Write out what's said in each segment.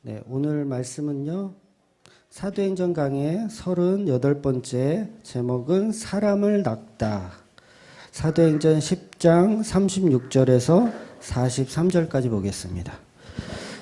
네, 오늘 말씀은요. 사도행전 강의 38번째 제목은 사람을 낚다. 사도행전 10장 36절에서 43절까지 보겠습니다.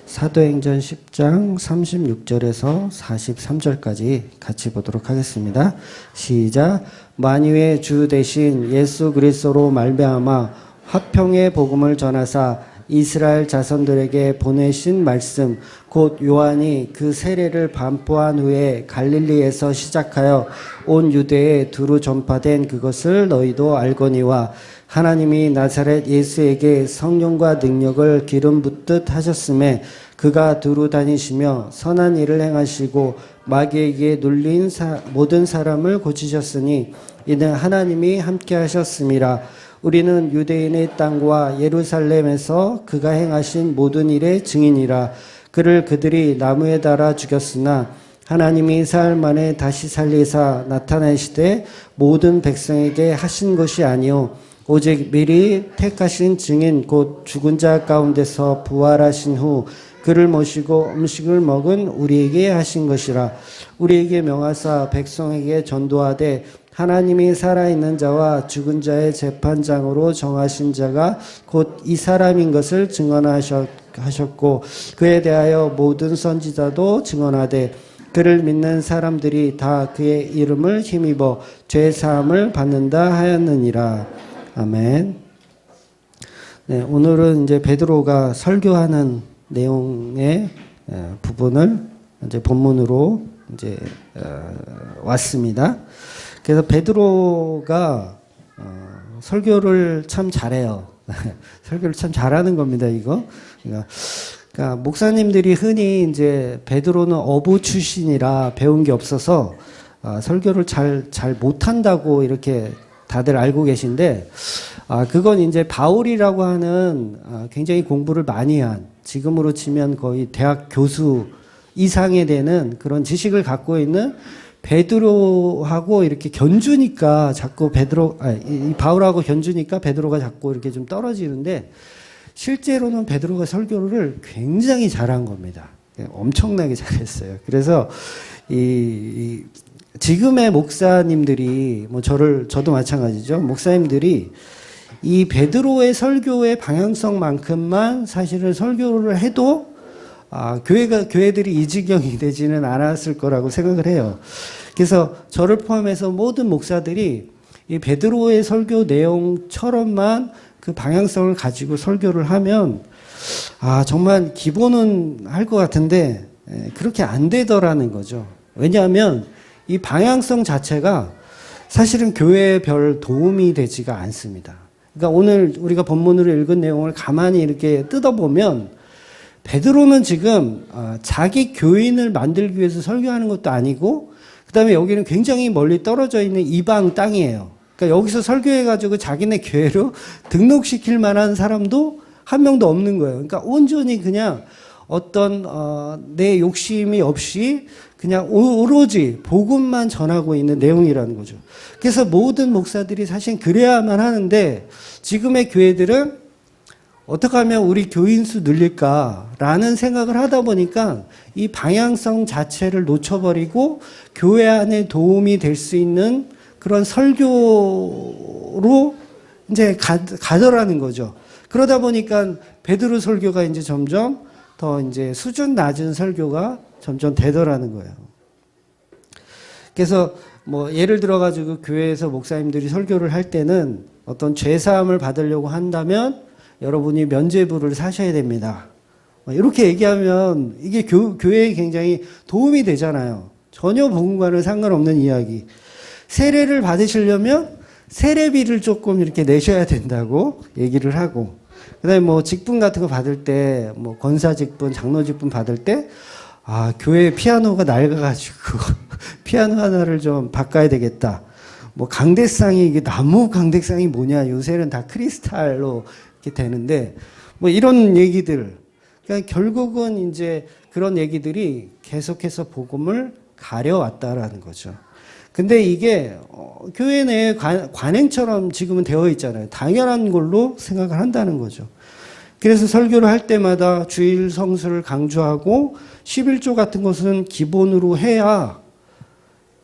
사도행전 10장 36절에서 43절까지 같이 보도록 하겠습니다. 시작. 만유의 주 대신 예수 그리스도로 말미암아 화평의 복음을 전하사 이스라엘 자손들에게 보내신 말씀 곧 요한이 그 세례를 반포한 후에 갈릴리에서 시작하여 온 유대에 두루 전파된 그것을 너희도 알거니와 하나님이 나사렛 예수에게 성령과 능력을 기름 붓듯 하셨음에 그가 두루 다니시며 선한 일을 행하시고 마귀에게 눌린 모든 사람을 고치셨으니 이는 하나님이 함께 하셨음이라. 우리는 유대인의 땅과 예루살렘에서 그가 행하신 모든 일의 증인이라. 그를 그들이 나무에 달아 죽였으나 하나님이 사흘 만에 다시 살리사 나타내시되 모든 백성에게 하신 것이 아니요 오직 미리 택하신 증인 곧 죽은 자 가운데서 부활하신 후 그를 모시고 음식을 먹은 우리에게 하신 것이라. 우리에게 명하사 백성에게 전도하되 하나님이 살아있는 자와 죽은 자의 재판장으로 정하신 자가 곧 이 사람인 것을 증언하셨고 그에 대하여 모든 선지자도 증언하되 그를 믿는 사람들이 다 그의 이름을 힘입어 죄사함을 받는다 하였느니라. 아멘. 네, 오늘은 이제 베드로가 설교하는 내용의 부분을 이제 본문으로 이제 왔습니다. 그래서 베드로가 설교를 참 잘해요. 설교를 참 잘하는 겁니다, 이거. 그러니까 목사님들이 흔히 이제 베드로는 어부 출신이라 배운 게 없어서 설교를 잘 못한다고 이렇게 다들 알고 계신데, 그건 이제 바울이라고 하는 굉장히 공부를 많이 한, 지금으로 치면 거의 대학 교수 이상에 되는 그런 지식을 갖고 있는 베드로하고 이렇게 견주니까 자꾸 이 바울하고 견주니까 베드로가 자꾸 이렇게 좀 떨어지는데, 실제로는 베드로가 설교를 굉장히 잘한 겁니다. 엄청나게 잘했어요. 그래서 지금의 목사님들이 저도 마찬가지죠. 목사님들이 이 베드로의 설교의 방향성만큼만 사실은 설교를 해도 교회들이 이 지경이 되지는 않았을 거라고 생각을 해요. 그래서 저를 포함해서 모든 목사들이 이 베드로의 설교 내용처럼만 그 방향성을 가지고 설교를 하면 정말 기본은 할 것 같은데 그렇게 안 되더라는 거죠. 왜냐하면 이 방향성 자체가 사실은 교회에 별 도움이 되지가 않습니다. 그러니까 오늘 우리가 본문으로 읽은 내용을 가만히 이렇게 뜯어보면 베드로는 지금 자기 교인을 만들기 위해서 설교하는 것도 아니고, 그 다음에 여기는 굉장히 멀리 떨어져 있는 이방 땅이에요. 그러니까 여기서 설교해가지고 자기네 교회로 등록시킬 만한 사람도 한 명도 없는 거예요. 그러니까 온전히 그냥 어떤 내 욕심이 없이 그냥 오로지 복음만 전하고 있는 내용이라는 거죠. 그래서 모든 목사들이 사실 그래야만 하는데, 지금의 교회들은 어떻게 하면 우리 교인 수 늘릴까라는 생각을 하다 보니까 이 방향성 자체를 놓쳐버리고 교회 안에 도움이 될 수 있는 그런 설교로 이제 가더라는 거죠. 그러다 보니까 베드로 설교가 이제 점점 더 이제 수준 낮은 설교가 점점 되더라는 거예요. 그래서 예를 들어가지고 교회에서 목사님들이 설교를 할 때는 어떤 죄사함을 받으려고 한다면 여러분이 면죄부를 사셔야 됩니다. 이렇게 얘기하면 이게 교회에 굉장히 도움이 되잖아요. 전혀 복음과는 상관없는 이야기. 세례를 받으시려면 세례비를 조금 이렇게 내셔야 된다고 얘기를 하고, 그다음에 직분 같은 거 받을 때, 권사 직분, 장로 직분 받을 때, 교회 피아노가 낡아가지고 피아노 하나를 좀 바꿔야 되겠다. 강대상이, 이게 나무 강대상이 뭐냐? 요새는 다 크리스탈로 이렇게 되는데, 이런 얘기들. 그러니까 결국은 이제 그런 얘기들이 계속해서 복음을 가려왔다라는 거죠. 근데 이게 교회 내에 관행처럼 지금은 되어 있잖아요. 당연한 걸로 생각을 한다는 거죠. 그래서 설교를 할 때마다 주일 성수를 강조하고 11조 같은 것은 기본으로 해야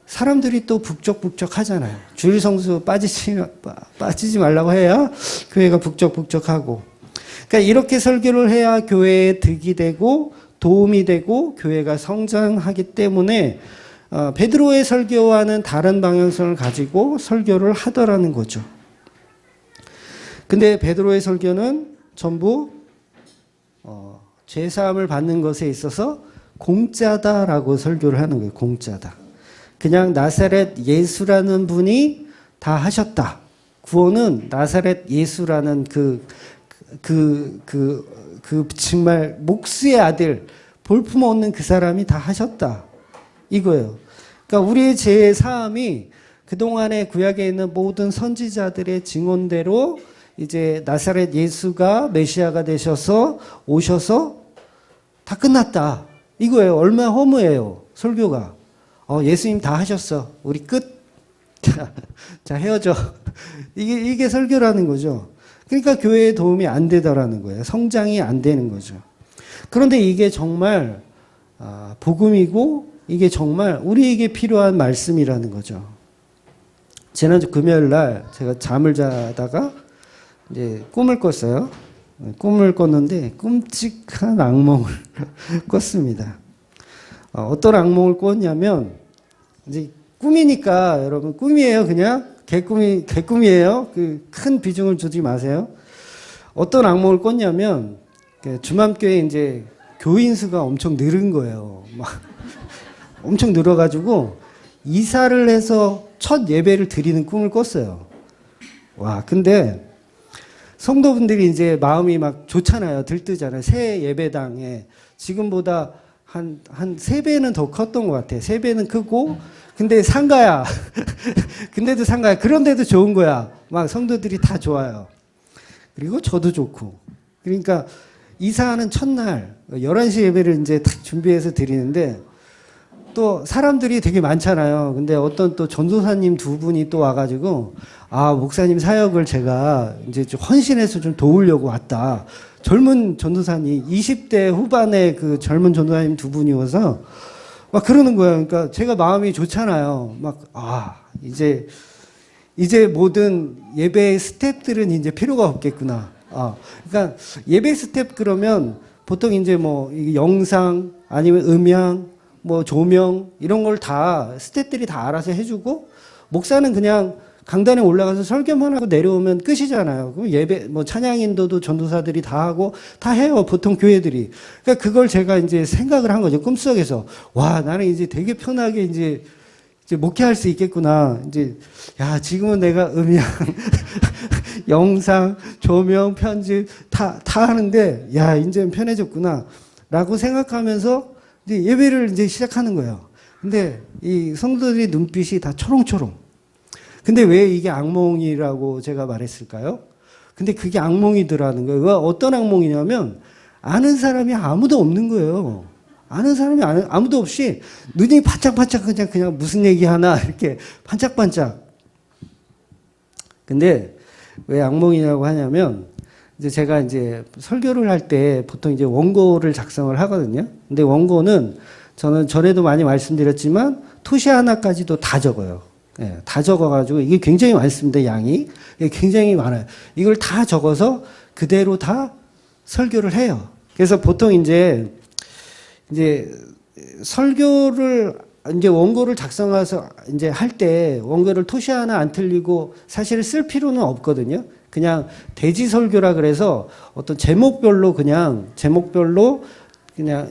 사람들이 또 북적북적 하잖아요. 주일 성수 빠지지 말라고 해야 교회가 북적북적하고. 그러니까 이렇게 설교를 해야 교회에 득이 되고 도움이 되고 교회가 성장하기 때문에 베드로의 설교와는 다른 방향성을 가지고 설교를 하더라는 거죠. 근데 베드로의 설교는 전부 죄사함을 받는 것에 있어서 공짜다라고 설교를 하는 거예요. 공짜다. 그냥 나사렛 예수라는 분이 다 하셨다. 구원은 나사렛 예수라는 정말 목수의 아들, 볼품없는 그 사람이 다 하셨다. 이거예요. 그러니까 우리의 죄의 사함이 그동안의 구약에 있는 모든 선지자들의 증언대로 이제 나사렛 예수가 메시아가 되셔서 오셔서 다 끝났다. 이거예요. 얼마나 허무해요. 설교가. 예수님 다 하셨어. 우리 끝. 자, 헤어져. 이게 설교라는 거죠. 그러니까 교회에 도움이 안 되더라는 거예요. 성장이 안 되는 거죠. 그런데 이게 정말 복음이고 이게 정말 우리에게 필요한 말씀이라는 거죠. 지난주 금요일 날 제가 잠을 자다가 이제 꿈을 꿨어요. 꿈을 꿨는데 끔찍한 악몽을 꿨습니다. 어떤 악몽을 꿨냐면 이제 꿈이니까 여러분 꿈이에요. 그냥 개꿈이에요. 큰 비중을 두지 마세요. 어떤 악몽을 꿨냐면 주맘교회 이제 교인 수가 엄청 늘은 거예요. 막 엄청 늘어가지고 이사를 해서 첫 예배를 드리는 꿈을 꿨어요. 와, 근데 성도분들이 이제 마음이 막 좋잖아요. 들뜨잖아요. 새 예배당에 지금보다 한 3배는 더 컸던 것 같아. 3배는 크고, 근데 상가야. 근데도 상가야. 그런데도 좋은 거야. 막 성도들이 다 좋아요. 그리고 저도 좋고. 그러니까 이사하는 첫날 11시 예배를 이제 딱 준비해서 드리는데 또 사람들이 되게 많잖아요. 근데 어떤 또 전도사님 2분이 또 와가지고 목사님 사역을 제가 이제 좀 헌신해서 좀 도우려고 왔다. 젊은 전도사님 20대 후반의 그 젊은 전도사님 2분이 와서 막 그러는 거예요. 그러니까 제가 마음이 좋잖아요. 막 이제 모든 예배 스텝들은 이제 필요가 없겠구나. 그러니까 예배 스텝 그러면 보통 이제 뭐 영상 아니면 음향 뭐 조명 이런 걸 다 스태프들이 다 알아서 해주고 목사는 그냥 강단에 올라가서 설교만 하고 내려오면 끝이잖아요. 그럼 예배 뭐 찬양 인도도 전도사들이 다 하고 다 해요. 보통 교회들이. 그러니까 그걸 제가 이제 생각을 한 거죠. 꿈속에서 나는 이제 되게 편하게 이제 목회할 수 있겠구나. 이제 지금은 내가 음향 영상 조명 편집 다 하는데 이제는 편해졌구나라고 생각하면서 이제 예배를 이제 시작하는 거예요. 근데 이 성도들의 눈빛이 다 초롱초롱. 근데 왜 이게 악몽이라고 제가 말했을까요? 근데 그게 악몽이더라는 거예요. 어떤 악몽이냐면 아는 사람이 아무도 없는 거예요. 아는 사람이 아무도 없이 눈이 반짝반짝 그냥 무슨 얘기 하나 이렇게 반짝반짝. 근데 왜 악몽이냐고 하냐면 이제 제가 이제 설교를 할 때 보통 이제 원고를 작성을 하거든요. 근데 원고는 저는 전에도 많이 말씀드렸지만 토시 하나까지도 다 적어요. 다 적어가지고 이게 굉장히 많습니다. 양이. 이게 굉장히 많아요. 이걸 다 적어서 그대로 다 설교를 해요. 그래서 보통 이제 설교를 이제 원고를 작성해서 이제 할 때 원고를 토시 하나 안 틀리고 사실 쓸 필요는 없거든요. 그냥 대지 설교라 그래서 어떤 제목별로 그냥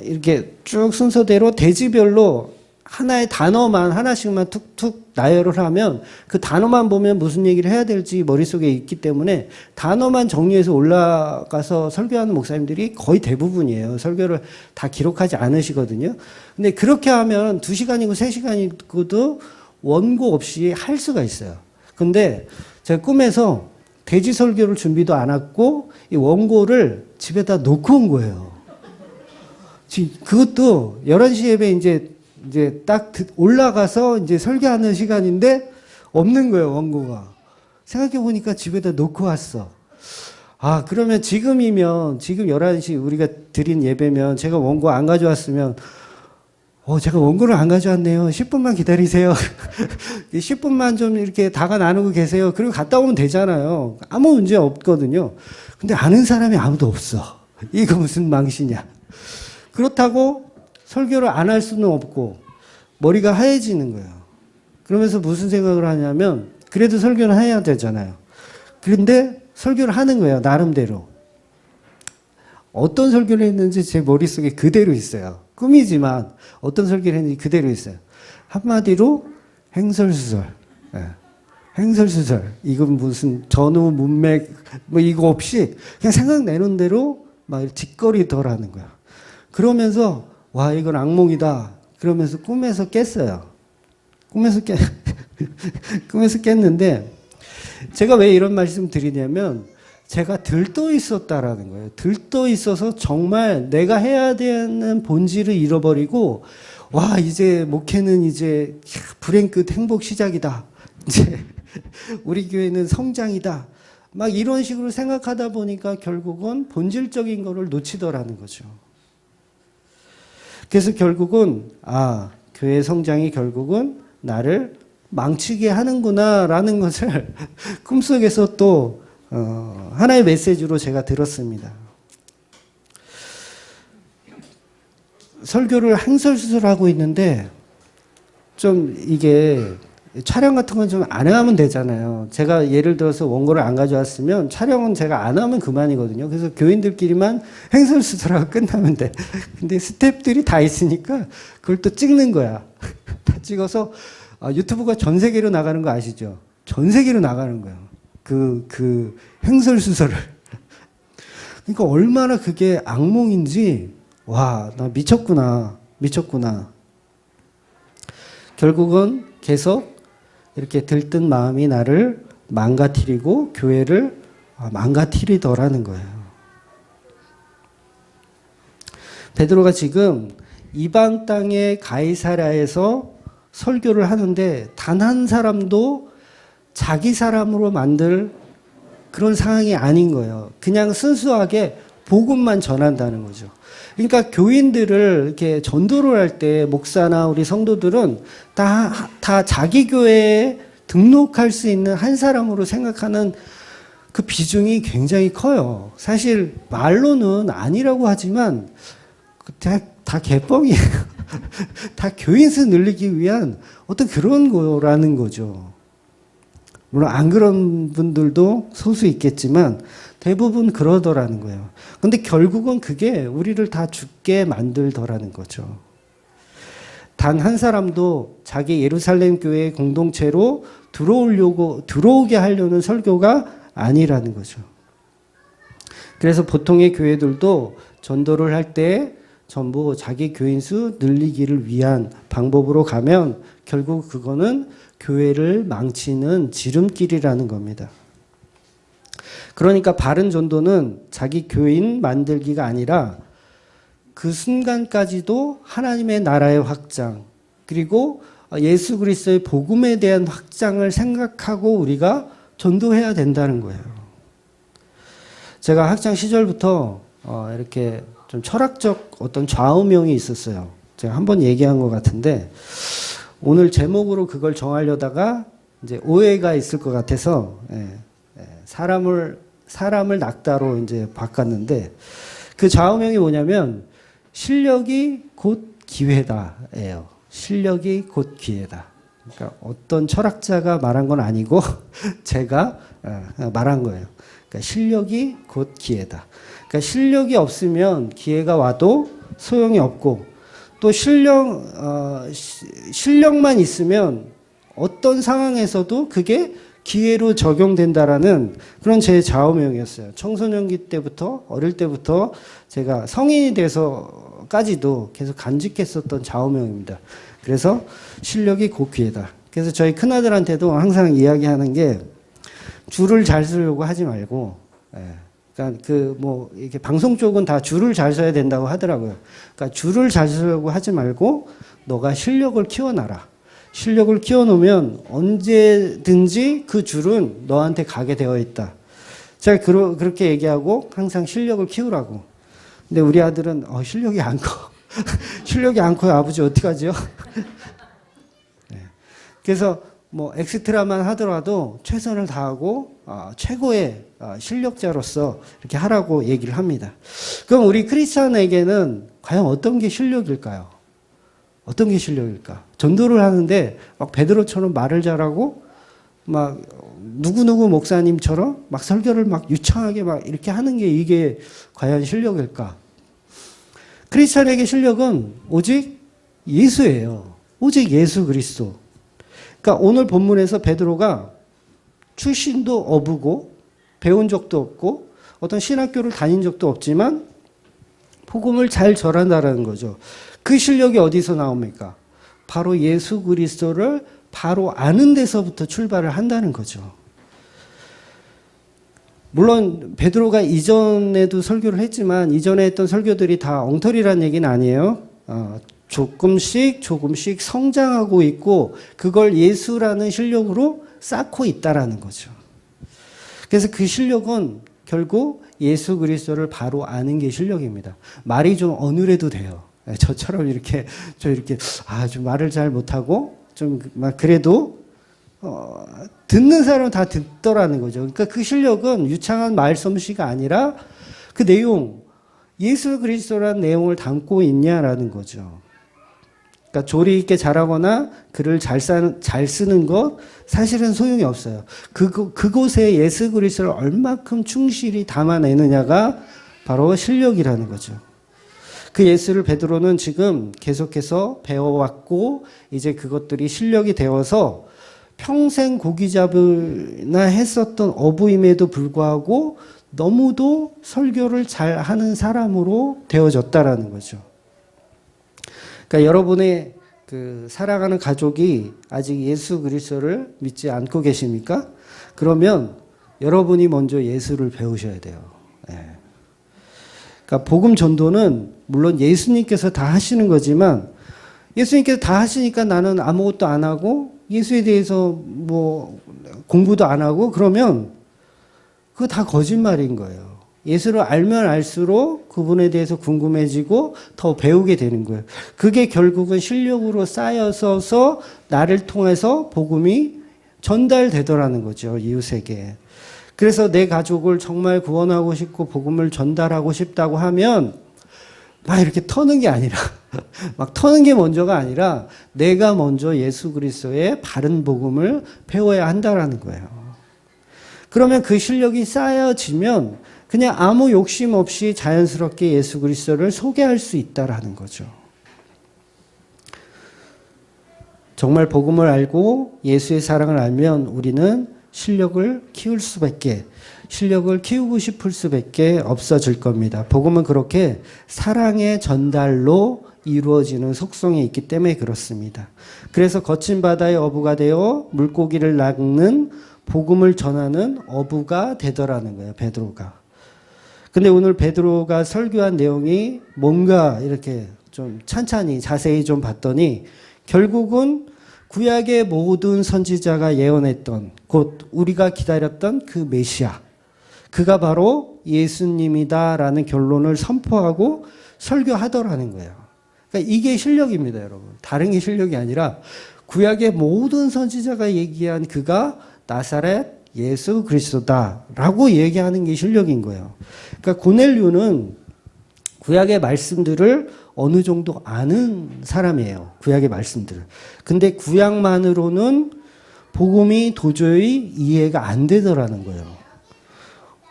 이렇게 쭉 순서대로 대지별로 하나의 단어만 하나씩만 툭툭 나열을 하면 그 단어만 보면 무슨 얘기를 해야 될지 머릿속에 있기 때문에 단어만 정리해서 올라가서 설교하는 목사님들이 거의 대부분이에요. 설교를 다 기록하지 않으시거든요. 근데 그렇게 하면 2시간이고 3시간이고도 원고 없이 할 수가 있어요. 근데 제가 꿈에서 대지 설교를 준비도 안 했고 이 원고를 집에다 놓고 온 거예요. 그것도 11시 예배 이제 딱 올라가서 이제 설교하는 시간인데 없는 거예요, 원고가. 생각해 보니까 집에다 놓고 왔어. 그러면 지금 11시 우리가 드린 예배면 제가 원고 안 가져왔으면, 제가 원고를 안 가져왔네요. 10분만 기다리세요. 10분만 좀 이렇게 다가 나누고 계세요. 그리고 갔다 오면 되잖아요. 아무 문제 없거든요. 근데 아는 사람이 아무도 없어. 이거 무슨 망신이야. 그렇다고 설교를 안 할 수는 없고, 머리가 하얘지는 거예요. 그러면서 무슨 생각을 하냐면, 그래도 설교를 해야 되잖아요. 그런데 설교를 하는 거예요. 나름대로. 어떤 설교를 했는지 제 머릿속에 그대로 있어요. 꿈이지만 어떤 설교를 했는지 그대로 있어요. 한마디로 행설수설. 네. 행설수설. 이건 무슨 전후 문맥 뭐 이거 없이 그냥 생각내는 대로 막 짓거리더라는 거야. 그러면서 와 이건 악몽이다. 그러면서 꿈에서 깼어요. 꿈에서 깼는데 제가 왜 이런 말씀 드리냐면 제가 들떠 있었다라는 거예요. 들떠 있어서 정말 내가 해야 되는 본질을 잃어버리고 와 이제 목회는 이제 불행 끝 행복 시작이다. 이제 우리 교회는 성장이다. 막 이런 식으로 생각하다 보니까 결국은 본질적인 거를 놓치더라는 거죠. 그래서 결국은 교회 성장이 결국은 나를 망치게 하는구나라는 것을 꿈속에서 또 하나의 메시지로 제가 들었습니다. 설교를 행설수설하고 있는데 좀 이게 촬영 같은 건 좀 안 하면 되잖아요. 제가 예를 들어서 원고를 안 가져왔으면 촬영은 제가 안 하면 그만이거든요. 그래서 교인들끼리만 행설수설하고 끝나면 돼. 근데 스태프들이 다 있으니까 그걸 또 찍는 거야. 다 찍어서 유튜브가 전 세계로 나가는 거 아시죠? 전 세계로 나가는 거예요. 그 행설수설을. 그러니까 얼마나 그게 악몽인지, 와, 나 미쳤구나. 결국은 계속 이렇게 들뜬 마음이 나를 망가뜨리고 교회를 망가뜨리더라는 거예요. 베드로가 지금 이방 땅의 가이사랴에서 설교를 하는데 단 한 사람도 자기 사람으로 만들 그런 상황이 아닌 거예요. 그냥 순수하게 복음만 전한다는 거죠. 그러니까 교인들을 이렇게 전도를 할 때 목사나 우리 성도들은 다 자기 교회에 등록할 수 있는 한 사람으로 생각하는 그 비중이 굉장히 커요. 사실 말로는 아니라고 하지만 다 개뻥이에요. 다 교인수 늘리기 위한 어떤 그런 거라는 거죠. 물론 안 그런 분들도 소수 있겠지만 대부분 그러더라는 거예요. 근데 결국은 그게 우리를 다 죽게 만들더라는 거죠. 단 한 사람도 자기 예루살렘 교회 공동체로 들어오게 하려는 설교가 아니라는 거죠. 그래서 보통의 교회들도 전도를 할 때 전부 자기 교인 수 늘리기를 위한 방법으로 가면 결국 그거는 교회를 망치는 지름길이라는 겁니다. 그러니까 바른 전도는 자기 교인 만들기가 아니라 그 순간까지도 하나님의 나라의 확장, 그리고 예수 그리스도의 복음에 대한 확장을 생각하고 우리가 전도해야 된다는 거예요. 제가 학창 시절부터 이렇게 좀 철학적 어떤 좌우명이 있었어요. 제가 한번 얘기한 것 같은데 오늘 제목으로 그걸 정하려다가 이제 오해가 있을 것 같아서 사람을 낙다로 이제 바꿨는데 그 좌우명이 뭐냐면 실력이 곧 기회다예요. 실력이 곧 기회다. 그러니까 어떤 철학자가 말한 건 아니고 제가 말한 거예요. 그러니까 실력이 곧 기회다. 그러니까 실력이 없으면 기회가 와도 소용이 없고 또 실력만 있으면 어떤 상황에서도 그게 기회로 적용된다라는 그런 제 좌우명이었어요. 청소년기 때부터 어릴 때부터 제가 성인이 돼서까지도 계속 간직했었던 좌우명입니다. 그래서 실력이 곧 기회다. 그래서 저희 큰아들한테도 항상 이야기하는 게 줄을 잘 서려고 하지 말고, 그러니까 이렇게 방송 쪽은 다 줄을 잘 서야 된다고 하더라고요. 그러니까 줄을 잘 서려고 하지 말고 너가 실력을 키워놔라. 실력을 키워놓으면 언제든지 그 줄은 너한테 가게 되어 있다. 제가 그렇게 얘기하고 항상 실력을 키우라고. 근데 우리 아들은 실력이 안 커. 실력이 안 커요. 아버지 어떡하죠? 네. 그래서 뭐 엑스트라만 하더라도 최선을 다하고 최고의 실력자로서 이렇게 하라고 얘기를 합니다. 그럼 우리 크리스찬에게는 과연 어떤 게 실력일까요? 어떤 게 실력일까? 전도를 하는데 막 베드로처럼 말을 잘하고 막 누구누구 목사님처럼 막 설교를 막 유창하게 막 이렇게 하는 게 이게 과연 실력일까? 크리스찬에게 실력은 오직 예수예요. 오직 예수 그리스도. 그러니까 오늘 본문에서 베드로가 출신도 어부고 배운 적도 없고 어떤 신학교를 다닌 적도 없지만 복음을 잘 전한다라는 거죠. 그 실력이 어디서 나옵니까? 바로 예수 그리스도를 바로 아는 데서부터 출발을 한다는 거죠. 물론 베드로가 이전에도 설교를 했지만 이전에 했던 설교들이 다 엉터리란 얘기는 아니에요. 조금씩 성장하고 있고 그걸 예수라는 실력으로 쌓고 있다라는 거죠. 그래서 그 실력은 결국 예수 그리스도를 바로 아는 게 실력입니다. 말이 좀 어눌해도 돼요. 저처럼 이렇게 좀 말을 잘 못하고 좀 막 그래도 듣는 사람은 다 듣더라는 거죠. 그러니까 그 실력은 유창한 말솜씨가 아니라 그 내용, 예수 그리스도라는 내용을 담고 있냐라는 거죠. 그러니까 조리 있게 잘하거나 글을 잘 쓰는 것 사실은 소용이 없어요. 그곳에 예수 그리스도를 얼마큼 충실히 담아내느냐가 바로 실력이라는 거죠. 그 예수를 베드로는 지금 계속해서 배워왔고 이제 그것들이 실력이 되어서 평생 고기 잡으나 했었던 어부임에도 불구하고 너무도 설교를 잘하는 사람으로 되어졌다라는 거죠. 그러니까 여러분의 그 사랑하는 가족이 아직 예수 그리스도를 믿지 않고 계십니까? 그러면 여러분이 먼저 예수를 배우셔야 돼요. 네. 그러니까 복음 전도는 물론 예수님께서 다 하시는 거지만 예수님께서 다 하시니까 나는 아무것도 안 하고 예수에 대해서 뭐 공부도 안 하고 그러면 그거 다 거짓말인 거예요. 예수를 알면 알수록 그분에 대해서 궁금해지고 더 배우게 되는 거예요. 그게 결국은 실력으로 쌓여서 나를 통해서 복음이 전달되더라는 거죠. 이웃에게. 그래서 내 가족을 정말 구원하고 싶고 복음을 전달하고 싶다고 하면 막 이렇게 터는 게 아니라 막 터는 게 먼저가 아니라 내가 먼저 예수 그리스도의 바른 복음을 배워야 한다라는 거예요. 그러면 그 실력이 쌓여지면 그냥 아무 욕심 없이 자연스럽게 예수 그리스도를 소개할 수 있다라는 거죠. 정말 복음을 알고 예수의 사랑을 알면 우리는 실력을 키우고 싶을 수밖에 없어질 겁니다. 복음은 그렇게 사랑의 전달로 이루어지는 속성이 있기 때문에 그렇습니다. 그래서 거친 바다의 어부가 되어 물고기를 낚는 복음을 전하는 어부가 되더라는 거예요, 베드로가. 근데 오늘 베드로가 설교한 내용이 뭔가 이렇게 좀 찬찬히 자세히 좀 봤더니 결국은 구약의 모든 선지자가 예언했던 곧 우리가 기다렸던 그 메시아, 그가 바로 예수님이다라는 결론을 선포하고 설교하더라는 거예요. 그러니까 이게 실력입니다, 여러분. 다른 게 실력이 아니라 구약의 모든 선지자가 얘기한 그가 나사렛 예수 그리스도다라고 얘기하는 게 실력인 거예요. 그러니까 고넬료는 구약의 말씀들을 어느 정도 아는 사람이에요. 구약의 말씀들을. 근데 구약만으로는 복음이 도저히 이해가 안 되더라는 거예요.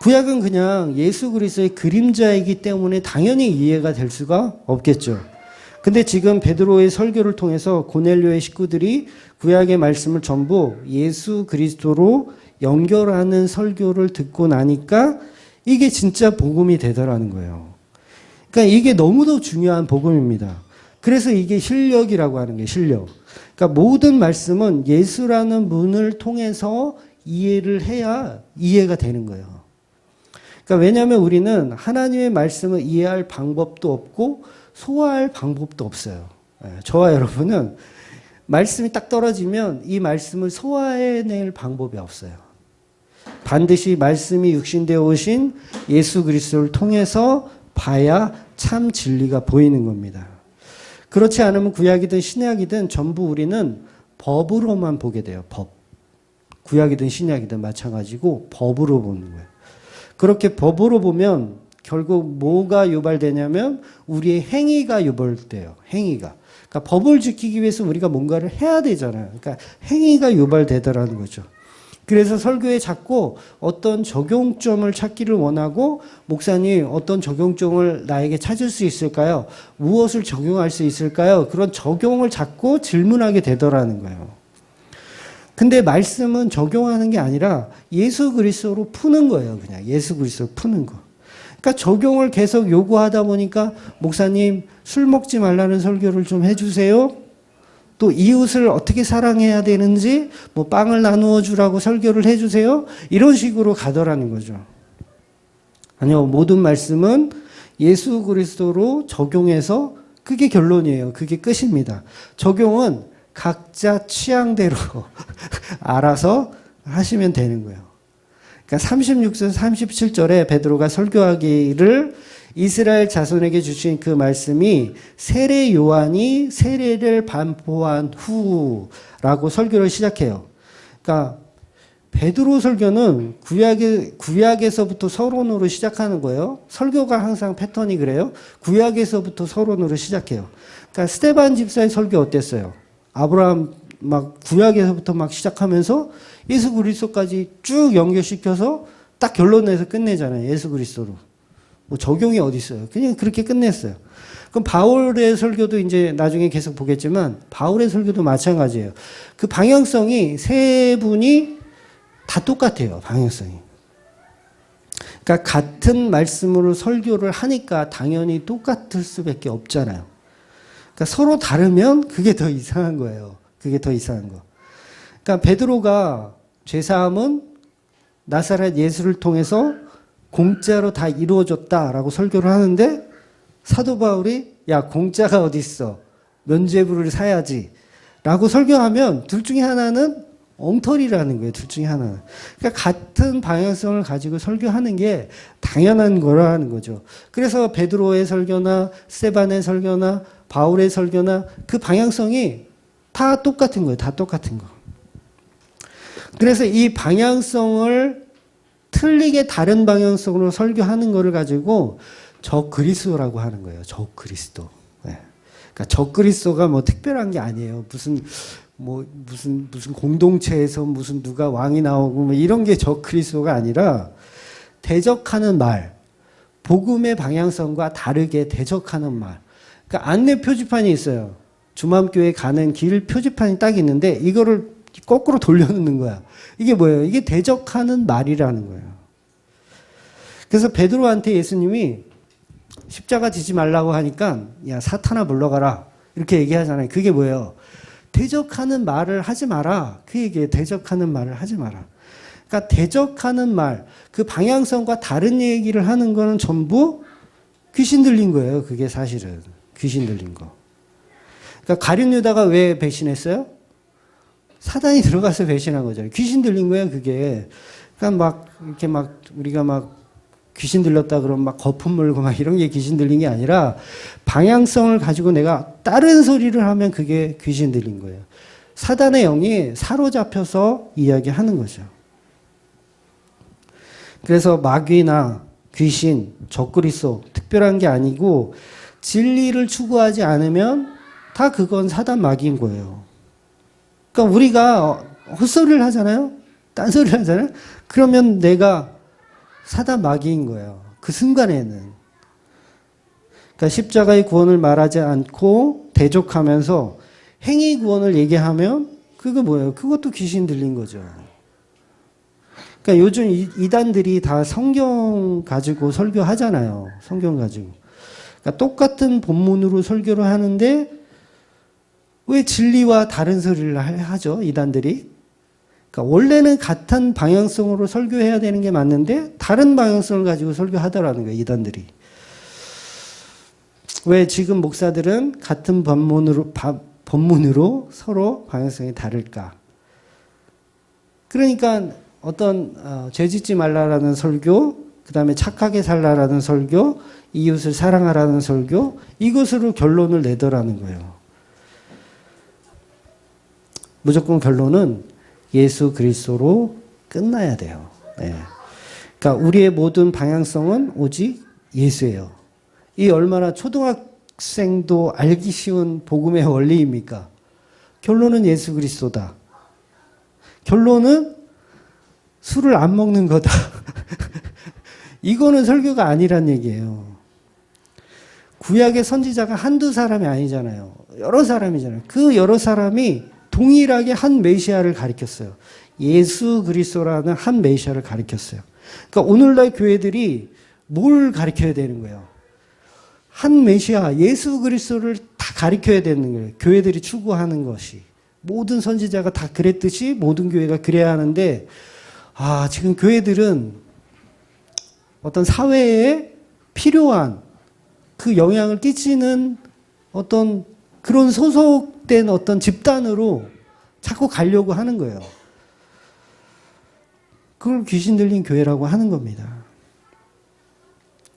구약은 그냥 예수 그리스도의 그림자이기 때문에 당연히 이해가 될 수가 없겠죠. 근데 지금 베드로의 설교를 통해서 고넬료의 식구들이 구약의 말씀을 전부 예수 그리스도로 연결하는 설교를 듣고 나니까 이게 진짜 복음이 되더라는 거예요. 그러니까 이게 너무도 중요한 복음입니다. 그래서 이게 실력이라고 하는 게 실력. 그러니까 모든 말씀은 예수라는 문을 통해서 이해를 해야 이해가 되는 거예요. 그러니까 왜냐하면 우리는 하나님의 말씀을 이해할 방법도 없고 소화할 방법도 없어요. 저와 여러분은 말씀이 딱 떨어지면 이 말씀을 소화해낼 방법이 없어요. 반드시 말씀이 육신되어 오신 예수 그리스도를 통해서 봐야 참 진리가 보이는 겁니다. 그렇지 않으면 구약이든 신약이든 전부 우리는 법으로만 보게 돼요. 법. 구약이든 신약이든 마찬가지고 법으로 보는 거예요. 그렇게 법으로 보면 결국 뭐가 유발되냐면 우리의 행위가 유발돼요. 행위가. 그러니까 법을 지키기 위해서 우리가 뭔가를 해야 되잖아요. 그러니까 행위가 유발되더라는 거죠. 그래서 설교에 자꾸 어떤 적용점을 찾기를 원하고 목사님 어떤 적용점을 나에게 찾을 수 있을까요? 무엇을 적용할 수 있을까요? 그런 적용을 자꾸 질문하게 되더라는 거예요. 근데 말씀은 적용하는 게 아니라 예수 그리스도로 푸는 거예요. 그냥 예수 그리스도로 푸는 거. 그러니까 적용을 계속 요구하다 보니까 목사님 술 먹지 말라는 설교를 좀 해주세요. 또 이웃을 어떻게 사랑해야 되는지 뭐 빵을 나누어 주라고 설교를 해주세요. 이런 식으로 가더라는 거죠. 아니요. 모든 말씀은 예수 그리스도로 적용해서 그게 결론이에요. 그게 끝입니다. 적용은 각자 취향대로 알아서 하시면 되는 거예요. 그러니까 36절 37절에 베드로가 설교하기를 이스라엘 자손에게 주신 그 말씀이 세례 요한이 세례를 반포한 후라고 설교를 시작해요. 그러니까 베드로 설교는 구약에서부터 서론으로 시작하는 거예요. 설교가 항상 패턴이 그래요. 구약에서부터 서론으로 시작해요. 그러니까 스데반 집사의 설교 어땠어요? 아브라함 막 구약에서부터 막 시작하면서 예수 그리스도까지 쭉 연결시켜서 딱 결론내서 끝내잖아요. 예수 그리스도로. 뭐 적용이 어디 있어요? 그냥 그렇게 끝냈어요. 그럼 바울의 설교도 이제 나중에 계속 보겠지만 바울의 설교도 마찬가지예요. 그 방향성이 세 분이 다 똑같아요. 방향성이. 그러니까 같은 말씀으로 설교를 하니까 당연히 똑같을 수밖에 없잖아요. 그러니까 서로 다르면 그게 더 이상한 거예요. 그게 더 이상한 거. 그러니까 베드로가 죄사함은 나사렛 예수를 통해서 공짜로 다 이루어졌다라고 설교를 하는데 사도 바울이 야 공짜가 어디 있어? 면죄부를 사야지 라고 설교하면 둘 중에 하나는 엉터리라는 거예요. 둘 중에 하나는. 그러니까 같은 방향성을 가지고 설교하는 게 당연한 거라는 거죠. 그래서 베드로의 설교나 스데반의 설교나 바울의 설교나 그 방향성이 다 똑같은 거예요. 다 똑같은 거. 그래서 이 방향성을 틀리게 다른 방향성으로 설교하는 거를 가지고 적그리스도라고 하는 거예요. 적그리스도. 네. 그러니까 적그리스도가 뭐 특별한 게 아니에요. 무슨 공동체에서 무슨 누가 왕이 나오고 뭐 이런 게 적그리스도가 아니라 대적하는 말, 복음의 방향성과 다르게 대적하는 말. 그러니까 안내 표지판이 있어요. 주맘교회 가는 길 표지판이 딱 있는데 이거를 거꾸로 돌려놓는 거야. 이게 뭐예요? 이게 대적하는 말이라는 거예요. 그래서 베드로한테 예수님이 십자가 지지 말라고 하니까 야 사탄아 물러가라 이렇게 얘기하잖아요. 그게 뭐예요? 대적하는 말을 하지 마라. 그 얘기예요. 대적하는 말을 하지 마라. 그러니까 대적하는 말, 그 방향성과 다른 얘기를 하는 거는 전부 귀신 들린 거예요. 그게 사실은 귀신 들린 거. 그러니까 가룟 유다가 왜 배신했어요? 사단이 들어가서 배신한 거잖아요. 귀신 들린 거예요, 그게. 그러니까 막 이렇게 막 우리가 막 귀신 들렸다 그러면 막 거품 물고 막 이런 게 귀신 들린 게 아니라 방향성을 가지고 내가 다른 소리를 하면 그게 귀신 들린 거예요. 사단의 영이 사로잡혀서 이야기하는 거죠. 그래서 마귀나 귀신, 적그리스도 특별한 게 아니고 진리를 추구하지 않으면 다 그건 사단 마귀인 거예요. 그러니까 우리가 헛소리를 하잖아요. 딴소리를 하잖아요. 그러면 내가 사단 마귀인 거예요. 그 순간에는. 그러니까 십자가의 구원을 말하지 않고 대적하면서 행위 구원을 얘기하면 그거 뭐예요? 그것도 귀신 들린 거죠. 그러니까 요즘 이단들이 다 성경 가지고 설교하잖아요. 성경 가지고. 그러니까 똑같은 본문으로 설교를 하는데 왜 진리와 다른 소리를 하죠? 이단들이. 그러니까 원래는 같은 방향성으로 설교해야 되는 게 맞는데 다른 방향성을 가지고 설교하더라는 거예요. 이단들이. 왜 지금 목사들은 같은 본문으로 서로 방향성이 다를까? 그러니까 죄 짓지 말라라는 설교, 그 다음에 착하게 살라라는 설교, 이웃을 사랑하라는 설교, 이것으로 결론을 내더라는 거예요. 무조건 결론은 예수 그리스도로 끝나야 돼요. 네. 그러니까 우리의 모든 방향성은 오직 예수예요. 이 얼마나 초등학생도 알기 쉬운 복음의 원리입니까? 결론은 예수 그리스도다. 결론은 술을 안 먹는 거다. 이거는 설교가 아니란 얘기예요. 구약의 선지자가 한두 사람이 아니잖아요. 여러 사람이잖아요. 그 여러 사람이 동일하게 한 메시아를 가리켰어요. 예수 그리스도라는 한 메시아를 가리켰어요. 그러니까 오늘날 교회들이 뭘 가리켜야 되는 거예요? 한 메시아, 예수 그리스도를 다 가리켜야 되는 거예요. 교회들이 추구하는 것이. 모든 선지자가 다 그랬듯이 모든 교회가 그래야 하는데, 지금 교회들은 어떤 사회에 필요한 그 영향을 끼치는 어떤 그런 소속된 어떤 집단으로 자꾸 가려고 하는 거예요. 그걸 귀신 들린 교회라고 하는 겁니다.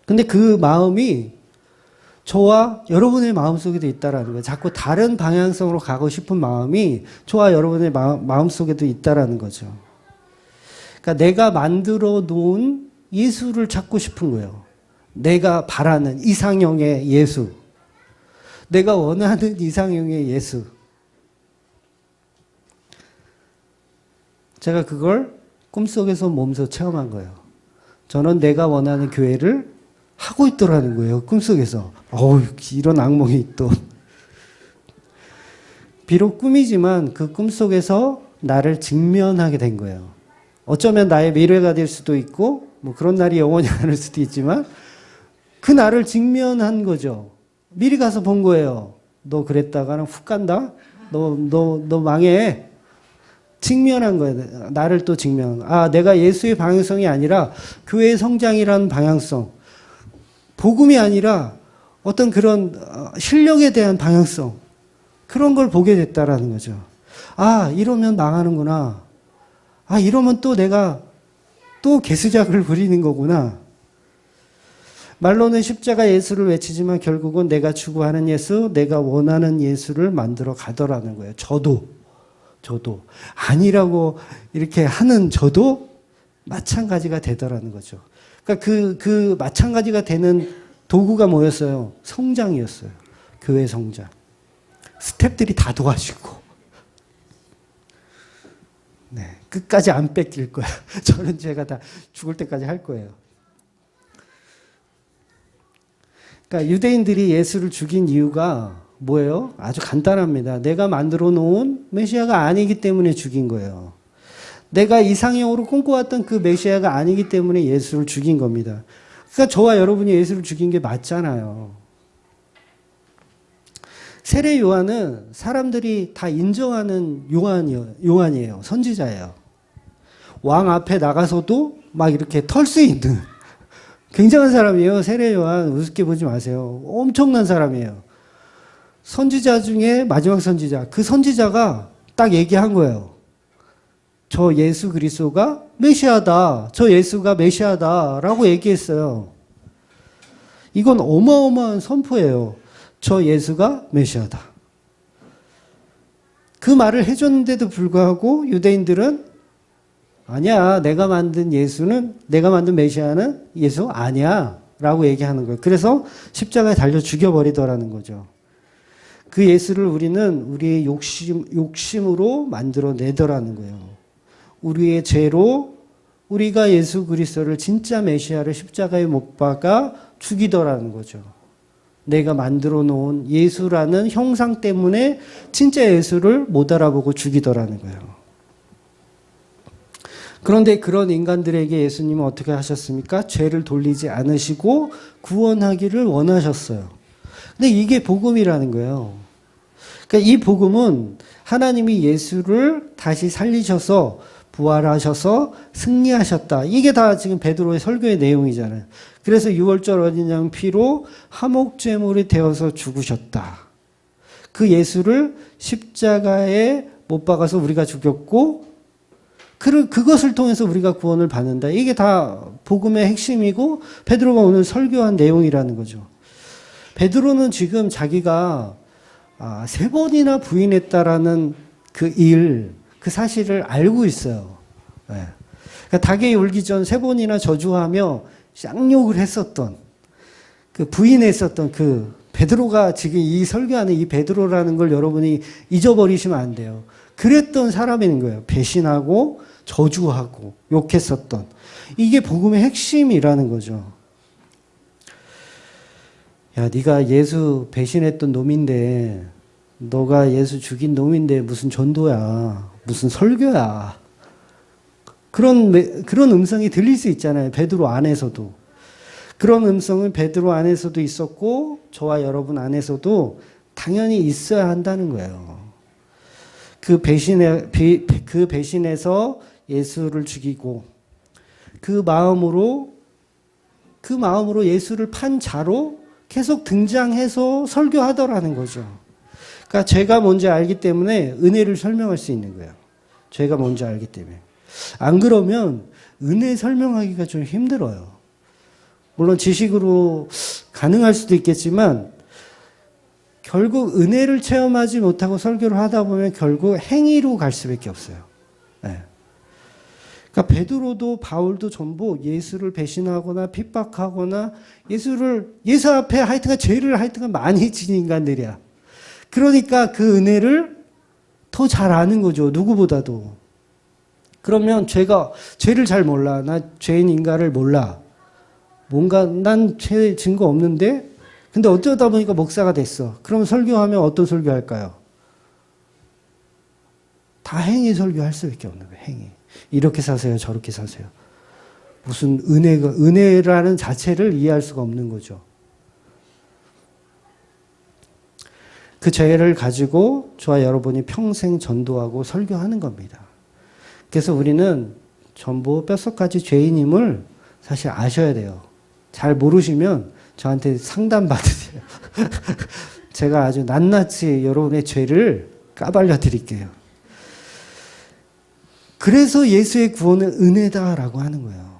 근데 그 마음이 저와 여러분의 마음속에도 있다라는 거예요. 자꾸 다른 방향성으로 가고 싶은 마음이 저와 여러분의 마음속에도 있다라는 거죠. 그러니까 내가 만들어 놓은 예수를 찾고 싶은 거예요. 내가 바라는 이상형의 예수. 내가 원하는 이상형의 예수. 제가 그걸 꿈속에서 몸소 체험한 거예요. 저는 내가 원하는 교회를 하고 있더라는 거예요. 꿈속에서. 이런 악몽이 또. 비록 꿈이지만 그 꿈속에서 나를 직면하게 된 거예요. 어쩌면 나의 미래가 될 수도 있고 그런 날이 영원히 않을 수도 있지만 그 나를 직면한 거죠. 미리 가서 본 거예요. 너 그랬다가는 훅 간다? 너 망해. 직면한 거예요. 나를 또 직면. 내가 예수의 방향성이 아니라 교회의 성장이라는 방향성. 복음이 아니라 어떤 그런 실력에 대한 방향성. 그런 걸 보게 됐다라는 거죠. 이러면 망하는구나. 이러면 또 내가 또 개수작을 부리는 거구나. 말로는 십자가 예수를 외치지만 결국은 내가 추구하는 예수, 내가 원하는 예수를 만들어 가더라는 거예요. 저도 아니라고 이렇게 하는 저도 마찬가지가 되더라는 거죠. 그러니까 그 마찬가지가 되는 도구가 뭐였어요? 성장이었어요. 교회 성장. 스태프들이 다 도와주고. 네, 끝까지 안 뺏길 거야. 저는 제가 다 죽을 때까지 할 거예요. 그러니까 유대인들이 예수를 죽인 이유가 뭐예요? 아주 간단합니다. 내가 만들어 놓은 메시아가 아니기 때문에 죽인 거예요. 내가 이상형으로 꿈꿔왔던 그 메시아가 아니기 때문에 예수를 죽인 겁니다. 그러니까 저와 여러분이 예수를 죽인 게 맞잖아요. 세례 요한은 사람들이 다 인정하는 요한이에요. 선지자예요. 왕 앞에 나가서도 막 이렇게 털 수 있는 굉장한 사람이에요. 세례 요한 우습게 보지 마세요. 엄청난 사람이에요. 선지자 중에 마지막 선지자. 그 선지자가 딱 얘기한 거예요. 저 예수 그리스도가 메시아다. 저 예수가 메시아다. 라고 얘기했어요. 이건 어마어마한 선포예요. 저 예수가 메시아다. 그 말을 해줬는데도 불구하고 유대인들은 아니야. 내가 만든 메시아는 예수 아니야. 라고 얘기하는 거예요. 그래서 십자가에 달려 죽여버리더라는 거죠. 그 예수를 우리는 우리의 욕심으로 만들어내더라는 거예요. 우리의 죄로 우리가 예수 그리스도를 진짜 메시아를 십자가에 못 박아 죽이더라는 거죠. 내가 만들어 놓은 예수라는 형상 때문에 진짜 예수를 못 알아보고 죽이더라는 거예요. 그런데 그런 인간들에게 예수님은 어떻게 하셨습니까? 죄를 돌리지 않으시고 구원하기를 원하셨어요. 근데 이게 복음이라는 거예요. 그러니까 이 복음은 하나님이 예수를 다시 살리셔서 부활하셔서 승리하셨다. 이게 다 지금 베드로의 설교의 내용이잖아요. 그래서 유월절 어린 양 피로 화목제물이 되어서 죽으셨다. 그 예수를 십자가에 못 박아서 우리가 죽였고 그것을 통해서 우리가 구원을 받는다. 이게 다 복음의 핵심이고 베드로가 오늘 설교한 내용이라는 거죠. 베드로는 지금 자기가 3번이나 부인했다라는 그 사실을 알고 있어요. 네. 그러니까 닭에 울기 전 3번이나 저주하며 쌍욕을 했었던 부인했었던 베드로가 지금 이 설교하는 이 베드로라는 걸 여러분이 잊어버리시면 안 돼요. 그랬던 사람인 거예요. 배신하고 저주하고 욕했었던. 이게 복음의 핵심이라는 거죠. 야, 네가 예수 배신했던 놈인데, 너가 예수 죽인 놈인데 무슨 전도야, 무슨 설교야. 그런 음성이 들릴 수 있잖아요. 베드로 안에서도. 그런 음성은 베드로 안에서도 있었고 저와 여러분 안에서도 당연히 있어야 한다는 거예요. 그 배신에서 예수를 죽이고 그 마음으로 예수를 판 자로 계속 등장해서 설교하더라는 거죠. 그러니까 죄가 뭔지 알기 때문에 은혜를 설명할 수 있는 거예요. 죄가 뭔지 알기 때문에. 안 그러면 은혜 설명하기가 좀 힘들어요. 물론 지식으로 가능할 수도 있겠지만 결국 은혜를 체험하지 못하고 설교를 하다 보면 결국 행위로 갈 수밖에 없어요. 네. 그러니까 베드로도 바울도 전부 예수를 배신하거나 핍박하거나 예수 앞에 하여튼간 죄를 하여튼간 많이 진 인간들이야. 그러니까 그 은혜를 더 잘 아는 거죠. 누구보다도. 그러면 죄를 잘 몰라. 나 죄인인가를 몰라. 뭔가 난 죄 증거 없는데 근데 어쩌다 보니까 목사가 됐어. 그럼 설교하면 어떤 설교할까요? 다 행위 설교할 수밖에 없는 거예요. 행위. 이렇게 사세요. 저렇게 사세요. 무슨 은혜라는 자체를 이해할 수가 없는 거죠. 그 죄를 가지고 저와 여러분이 평생 전도하고 설교하는 겁니다. 그래서 우리는 전부 뼛속까지 죄인임을 사실 아셔야 돼요. 잘 모르시면 저한테 상담 받으세요. 제가 아주 낱낱이 여러분의 죄를 까발려 드릴게요. 그래서 예수의 구원은 은혜다라고 하는 거예요.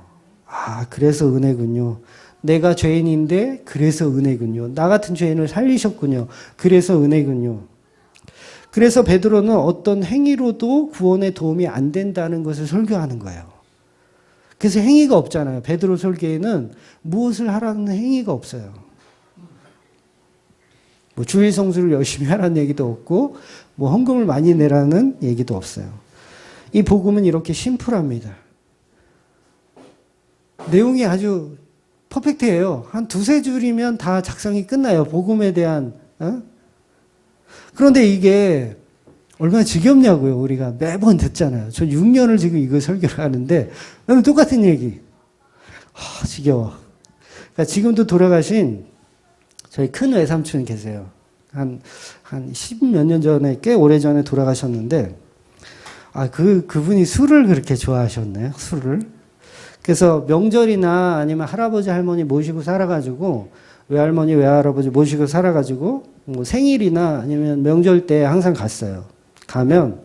그래서 은혜군요. 내가 죄인인데 그래서 은혜군요. 나 같은 죄인을 살리셨군요. 그래서 은혜군요. 그래서 베드로는 어떤 행위로도 구원에 도움이 안 된다는 것을 설교하는 거예요. 그래서 행위가 없잖아요. 베드로 설교에는 무엇을 하라는 행위가 없어요. 주일 성수를 열심히 하라는 얘기도 없고 헌금을 많이 내라는 얘기도 없어요. 이 복음은 이렇게 심플합니다. 내용이 아주 퍼펙트해요. 한 2-3줄이면 다 작성이 끝나요. 복음에 대한. 그런데 이게 얼마나 지겹냐고요. 우리가 매번 듣잖아요. 저 6년을 지금 이거 설교를 하는데 똑같은 얘기. 지겨워. 그러니까 지금도 돌아가신 저희 큰 외삼촌 계세요. 한 10몇 년 전에, 꽤 오래전에 돌아가셨는데 그분이 술을 그렇게 좋아하셨네요. 술을. 그래서 명절이나 아니면 할아버지 할머니 모시고 살아가지고 외할머니 외할아버지 모시고 살아가지고 생일이나 아니면 명절 때 항상 갔어요. 가면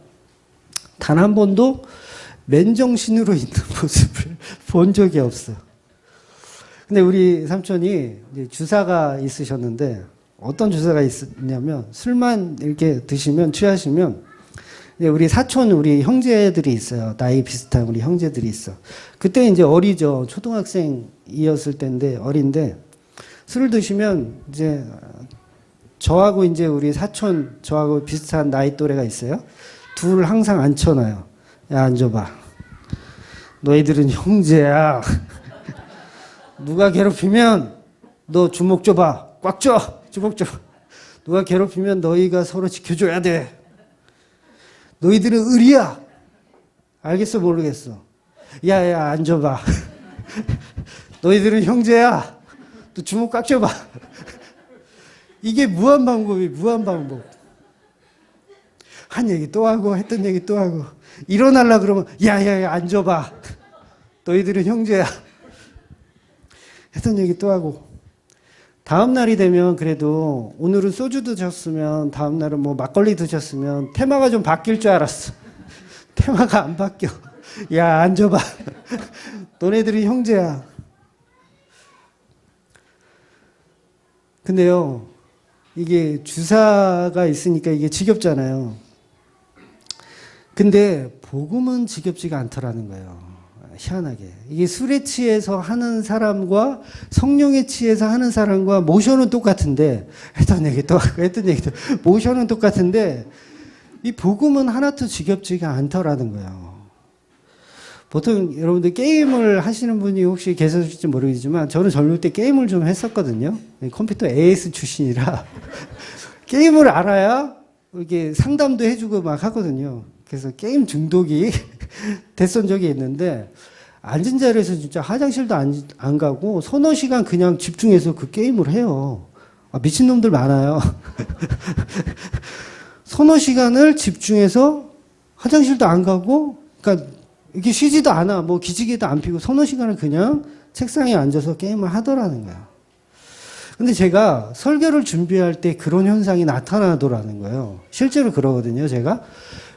단 한 번도 맨정신으로 있는 모습을 본 적이 없어요. 근데 우리 삼촌이 이제 주사가 있으셨는데 어떤 주사가 있었냐면 술만 이렇게 드시면 취하시면 우리 사촌, 우리 형제들이 있어요. 나이 비슷한 우리 형제들이 있어. 그때 이제 어리죠. 초등학생이었을 때인데 어린데 술을 드시면 이제 저하고 이제 우리 사촌, 저하고 비슷한 나이 또래가 있어요. 둘을 항상 앉혀놔요. 야, 앉아봐. 너희들은 형제야. 누가 괴롭히면 너 주먹 줘봐. 꽉 줘. 주먹 줘. 누가 괴롭히면 너희가 서로 지켜줘야 돼. 너희들은 의리야. 알겠어 모르겠어. 야야 앉아봐. 너희들은 형제야. 또 주먹 꽉 쥐어봐. 이게 무한 방법. 한 얘기 또 하고 했던 얘기 또 하고 일어나려 그러면 야야야 앉아봐. 너희들은 형제야. 했던 얘기 또 하고 다음 날이 되면 그래도 오늘은 소주 드셨으면 다음 날은 막걸리 드셨으면 테마가 좀 바뀔 줄 알았어. 테마가 안 바뀌어. 야, 앉아봐. 너네들이 형제야. 근데요, 이게 주사가 있으니까 이게 지겹잖아요. 근데 복음은 지겹지가 않더라는 거예요. 희한하게. 이게 술에 취해서 하는 사람과 성령에 취해서 하는 사람과 모션은 똑같은데, 했던 얘기 또 하고, 했던 얘기 또, 모션은 똑같은데, 이 복음은 하나도 지겹지가 않더라는 거예요. 보통 여러분들 게임을 하시는 분이 혹시 계셨을지 모르겠지만, 저는 젊을 때 게임을 좀 했었거든요. 컴퓨터 AS 출신이라. 게임을 알아야 이렇게 상담도 해주고 막 하거든요. 그래서 게임 중독이 됐던 적이 있는데, 앉은 자리에서 진짜 화장실도 안 가고 서너 시간 그냥 집중해서 그 게임을 해요. 미친놈들 많아요. 서너 시간을 집중해서 화장실도 안 가고, 그러니까 이게 쉬지도 않아. 뭐 기지개도 안 피고 서너 시간을 그냥 책상에 앉아서 게임을 하더라는 거예요. 근데 제가 설교를 준비할 때 그런 현상이 나타나더라는 거예요. 실제로 그러거든요, 제가.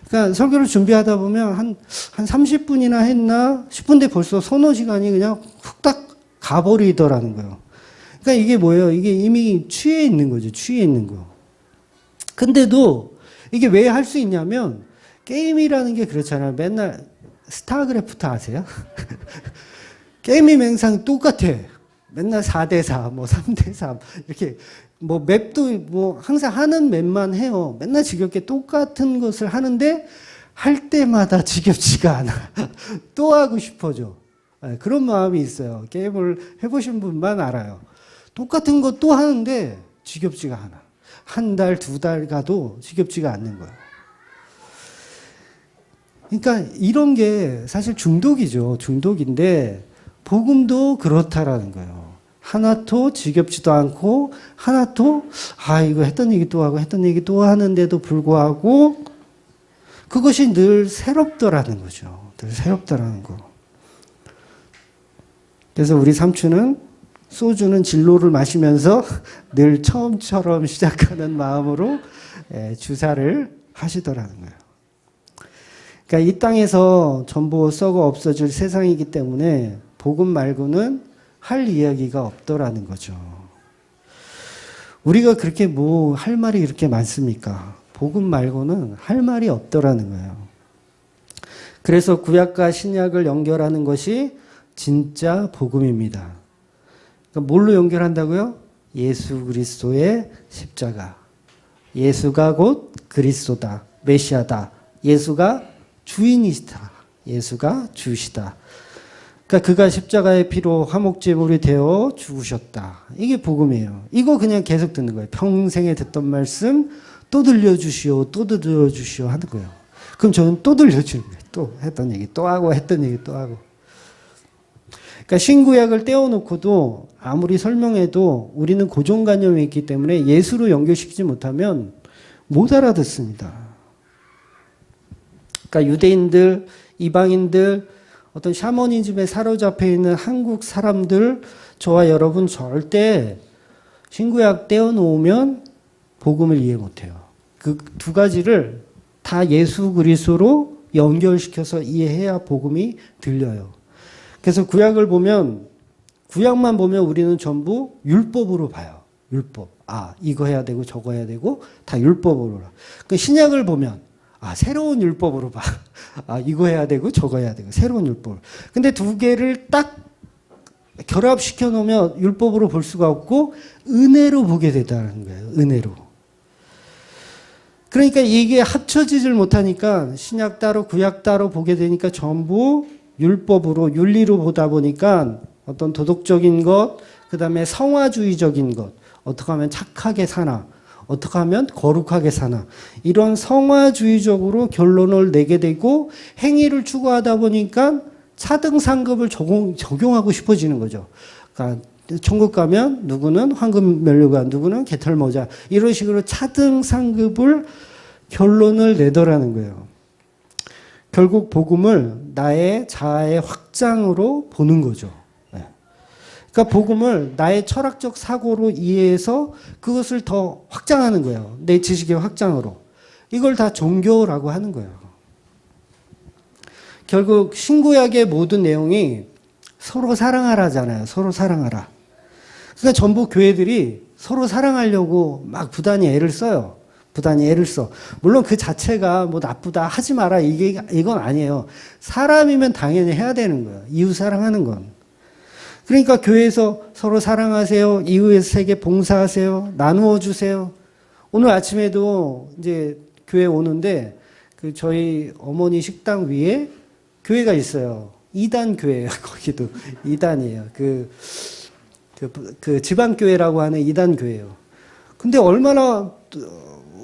그러니까 설교를 준비하다 보면 한 30분이나 했나 싶은데 벌써 서너 시간이 그냥 훅딱 가버리더라는 거예요. 그러니까 이게 뭐예요? 이게 이미 취해 있는 거죠. 취해 있는 거. 근데도 이게 왜 할 수 있냐면 게임이라는 게 그렇잖아요. 맨날 스타크래프트 아세요? 게임이 항상 똑같아. 맨날 4대4, 뭐 3대3 이렇게 뭐 맵도 뭐 항상 하는 맵만 해요. 맨날 지겹게 똑같은 것을 하는데 할 때마다 지겹지가 않아. 또 하고 싶어져. 그런 마음이 있어요. 게임을 해보신 분만 알아요. 똑같은 것 또 하는데 지겹지가 않아. 한 달, 두 달 가도 지겹지가 않는 거예요. 그러니까 이런 게 사실 중독이죠. 중독인데 복음도 그렇다라는 거예요. 하나도 지겹지도 않고 하나도 이거 했던 얘기 또 하고 했던 얘기 또 하는데도 불구하고 그것이 늘 새롭더라는 거죠. 늘 새롭더라는 거. 그래서 우리 삼촌은 소주는 진로를 마시면서 늘 처음처럼 시작하는 마음으로 주사를 하시더라는 거예요. 그러니까 이 땅에서 전부 썩어 없어질 세상이기 때문에 복음 말고는 할 이야기가 없더라는 거죠. 우리가 그렇게 뭐 할 말이 이렇게 많습니까? 복음 말고는 할 말이 없더라는 거예요. 그래서 구약과 신약을 연결하는 것이 진짜 복음입니다. 그러니까 뭘로 연결한다고요? 예수 그리스도의 십자가. 예수가 곧 그리스도다. 메시아다. 예수가 주인이시다. 예수가 주시다. 그러니까 그가 십자가의 피로 화목제물이 되어 죽으셨다. 이게 복음이에요. 이거 그냥 계속 듣는 거예요. 평생에 듣던 말씀 또 들려주시오. 또 들려주시오 하는 거예요. 그럼 저는 또 들려주는 거예요. 또 했던 얘기 또 하고 했던 얘기 또 하고. 그러니까 신구약을 떼어놓고도 아무리 설명해도 우리는 고정관념이 있기 때문에 예수로 연결시키지 못하면 못 알아듣습니다. 그러니까 유대인들, 이방인들, 어떤 샤머니즘에 사로잡혀 있는 한국 사람들, 저와 여러분 절대 신구약 떼어놓으면 복음을 이해 못해요. 그 두 가지를 다 예수 그리스도로 연결시켜서 이해해야 복음이 들려요. 그래서 구약을 보면, 구약만 보면 우리는 전부 율법으로 봐요. 율법. 이거 해야 되고 저거 해야 되고 다 율법으로. 그 신약을 보면 새로운 율법으로 봐. 이거 해야 되고 저거 해야 되고 새로운 율법. 근데 두 개를 딱 결합시켜 놓으면 율법으로 볼 수가 없고 은혜로 보게 된다는 거예요. 은혜로. 그러니까 이게 합쳐지질 못하니까 신약 따로 구약 따로 보게 되니까 전부 율법으로 윤리로 보다 보니까 어떤 도덕적인 것, 그다음에 성화주의적인 것, 어떻게 하면 착하게 사나, 어떻게 하면 거룩하게 사나, 이런 성화주의적으로 결론을 내게 되고 행위를 추구하다 보니까 차등 상급을 적용하고 싶어지는 거죠. 그러니까 천국 가면 누구는 황금 면류관, 누구는 개털 모자, 이런 식으로 차등 상급을 결론을 내더라는 거예요. 결국 복음을 나의 자아의 확장으로 보는 거죠. 그러니까 복음을 나의 철학적 사고로 이해해서 그것을 더 확장하는 거예요. 내 지식의 확장으로. 이걸 다 종교라고 하는 거예요. 결국 신구약의 모든 내용이 서로 사랑하라잖아요. 서로 사랑하라. 그러니까 전부 교회들이 서로 사랑하려고 막 부단히 애를 써요. 부단히 애를 써. 물론 그 자체가 뭐 나쁘다 하지 마라 이건 아니에요. 사람이면 당연히 해야 되는 거예요. 이웃 사랑하는 건. 그러니까 교회에서 서로 사랑하세요. 이웃에게 봉사하세요. 나누어 주세요. 오늘 아침에도 이제 교회 오는데 그 저희 어머니 식당 위에 교회가 있어요. 2단 교회예요. 거기도 2단이에요. 그 지방교회라고 하는 2단 교회예요. 근데 얼마나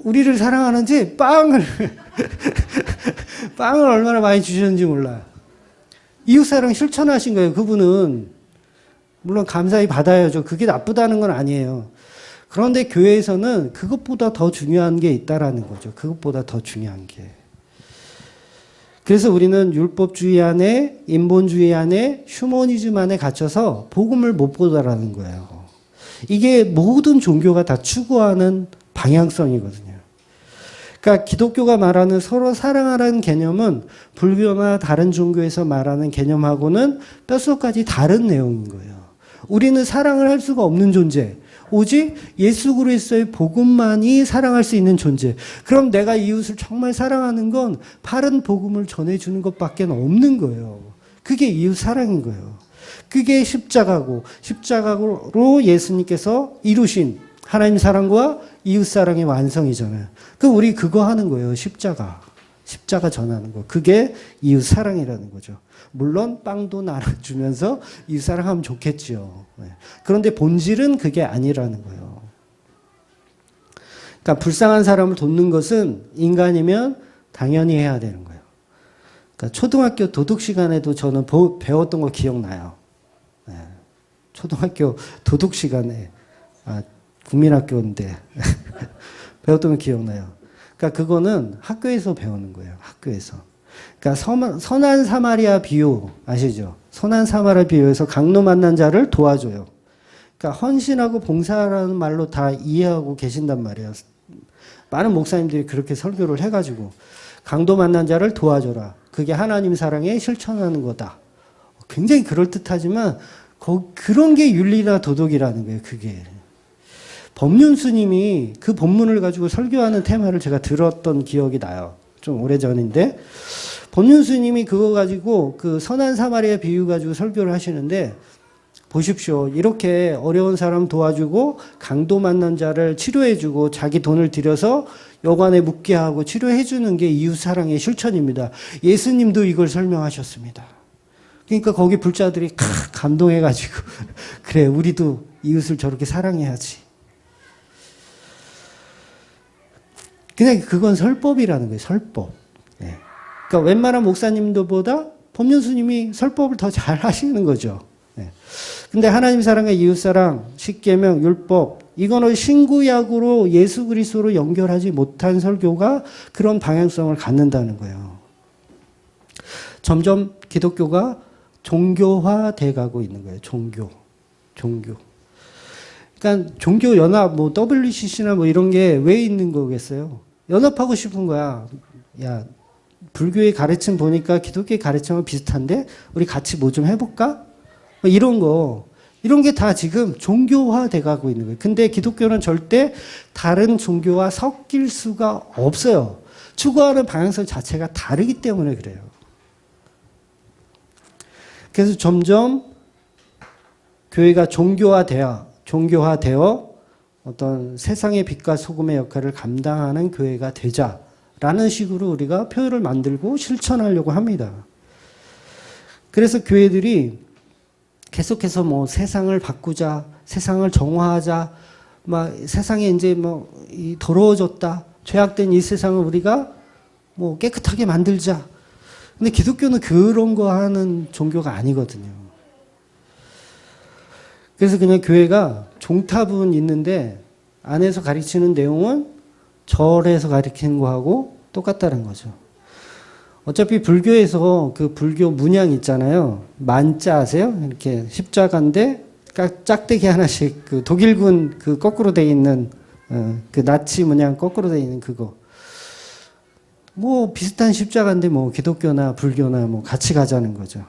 우리를 사랑하는지 빵을 얼마나 많이 주셨는지 몰라요. 이웃사랑 실천하신 거예요. 그분은 물론 감사히 받아야죠. 그게 나쁘다는 건 아니에요. 그런데 교회에서는 그것보다 더 중요한 게 있다라는 거죠. 그것보다 더 중요한 게. 그래서 우리는 율법주의 안에, 인본주의 안에, 휴머니즘 안에 갇혀서 복음을 못 보다라는 거예요. 이게 모든 종교가 다 추구하는 방향성이거든요. 그러니까 기독교가 말하는 서로 사랑하라는 개념은 불교나 다른 종교에서 말하는 개념하고는 뼛속까지 다른 내용인 거예요. 우리는 사랑을 할 수가 없는 존재. 오직 예수 그리스도의 복음만이 사랑할 수 있는 존재. 그럼 내가 이웃을 정말 사랑하는 건 바른 복음을 전해주는 것밖에 없는 거예요. 그게 이웃 사랑인 거예요. 그게 십자가고 십자가로 예수님께서 이루신 하나님 사랑과 이웃 사랑의 완성이잖아요. 우리 그거 하는 거예요. 십자가 전하는 거. 그게 이웃 사랑이라는 거죠. 물론 빵도 나눠주면서 이웃 사랑하면 좋겠지요. 그런데 본질은 그게 아니라는 거예요. 그러니까 불쌍한 사람을 돕는 것은 인간이면 당연히 해야 되는 거예요. 그러니까 초등학교 도덕 시간에도 저는 배웠던 거 기억나요. 초등학교 도덕 시간에 국민학교인데 배웠던 거 기억나요. 그러니까 그거는 학교에서 배우는 거예요. 학교에서. 그러니까 선한 사마리아 비유 아시죠? 선한 사마리아 비유에서 강도 만난 자를 도와줘요. 그러니까 헌신하고 봉사라는 말로 다 이해하고 계신단 말이에요. 많은 목사님들이 그렇게 설교를 해가지고 강도 만난 자를 도와줘라. 그게 하나님 사랑에 실천하는 거다. 굉장히 그럴듯하지만 그런 게 윤리나 도덕이라는 거예요. 그게. 법륜 스님이 그 본문을 가지고 설교하는 테마를 제가 들었던 기억이 나요. 좀 오래전인데 법륜 스님이 그거 가지고 그 선한 사마리아 비유 가지고 설교를 하시는데 보십시오. 이렇게 어려운 사람 도와주고 강도 만난 자를 치료해주고 자기 돈을 들여서 여관에 묵게 하고 치료해주는 게 이웃 사랑의 실천입니다. 예수님도 이걸 설명하셨습니다. 그러니까 거기 불자들이 감동해가지고 그래 우리도 이웃을 저렇게 사랑해야지. 그냥 그건 설법이라는 거예요. 설법. 네. 그러니까 웬만한 목사님들보다 법륜스님이 설법을 더 잘 하시는 거죠. 네. 근데 하나님 사랑과 이웃 사랑, 십계명, 율법 이거는 신구약으로 예수 그리스도로 연결하지 못한 설교가 그런 방향성을 갖는다는 거예요. 점점 기독교가 종교화돼 가고 있는 거예요. 종교. 그러니까 종교 연합, 뭐 WCC나 뭐 이런 게 왜 있는 거겠어요? 연합하고 싶은 거야. 야, 불교의 가르침 보니까 기독교의 가르침은 비슷한데 우리 같이 뭐 좀 해볼까? 뭐 이런 게 다 지금 종교화돼 가고 있는 거예요. 근데 기독교는 절대 다른 종교와 섞일 수가 없어요. 추구하는 방향성 자체가 다르기 때문에 그래요. 그래서 점점 교회가 종교화되어 어떤 세상의 빛과 소금의 역할을 감당하는 교회가 되자라는 식으로 우리가 표현을 만들고 실천하려고 합니다. 그래서 교회들이 계속해서 뭐 세상을 바꾸자, 세상을 정화하자, 막 세상에 이제 뭐 더러워졌다, 죄악된 이 세상을 우리가 뭐 깨끗하게 만들자. 근데 기독교는 그런 거 하는 종교가 아니거든요. 그래서 그냥 교회가 종탑은 있는데 안에서 가르치는 내용은 절에서 가르치는 거하고 똑같다는 거죠. 어차피 불교에서 그 불교 문양 있잖아요. 만자 아세요? 이렇게 십자가인데 짝대기 하나씩 그 독일군 그 거꾸로 돼 있는 그 나치 문양 거꾸로 돼 있는 그거. 뭐 비슷한 십자가인데 뭐 기독교나 불교나 뭐 같이 가자는 거죠.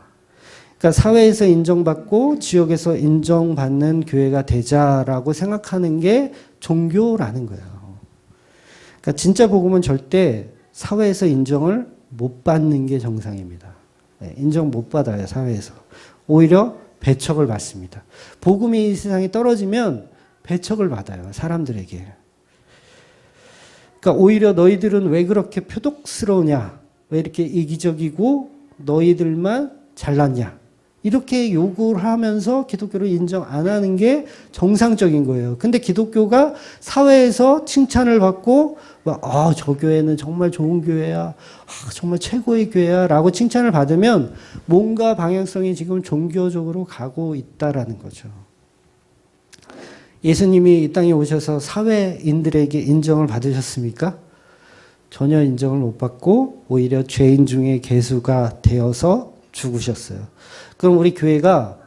그러니까 사회에서 인정받고 지역에서 인정받는 교회가 되자라고 생각하는 게 종교라는 거예요. 그러니까 진짜 복음은 절대 사회에서 인정을 못 받는 게 정상입니다. 인정 못 받아요, 사회에서. 오히려 배척을 받습니다. 복음이 이 세상에 떨어지면 배척을 받아요, 사람들에게. 그러니까 오히려 너희들은 왜 그렇게 표독스러우냐? 왜 이렇게 이기적이고 너희들만 잘났냐? 이렇게 요구를 하면서 기독교를 인정 안 하는 게 정상적인 거예요. 근데 기독교가 사회에서 칭찬을 받고, 저 교회는 정말 좋은 교회야. 정말 최고의 교회야. 라고 칭찬을 받으면 뭔가 방향성이 지금 종교적으로 가고 있다라는 거죠. 예수님이 이 땅에 오셔서 사회인들에게 인정을 받으셨습니까? 전혀 인정을 못 받고 오히려 죄인 중에 괴수가 되어서 죽으셨어요. 그럼 우리 교회가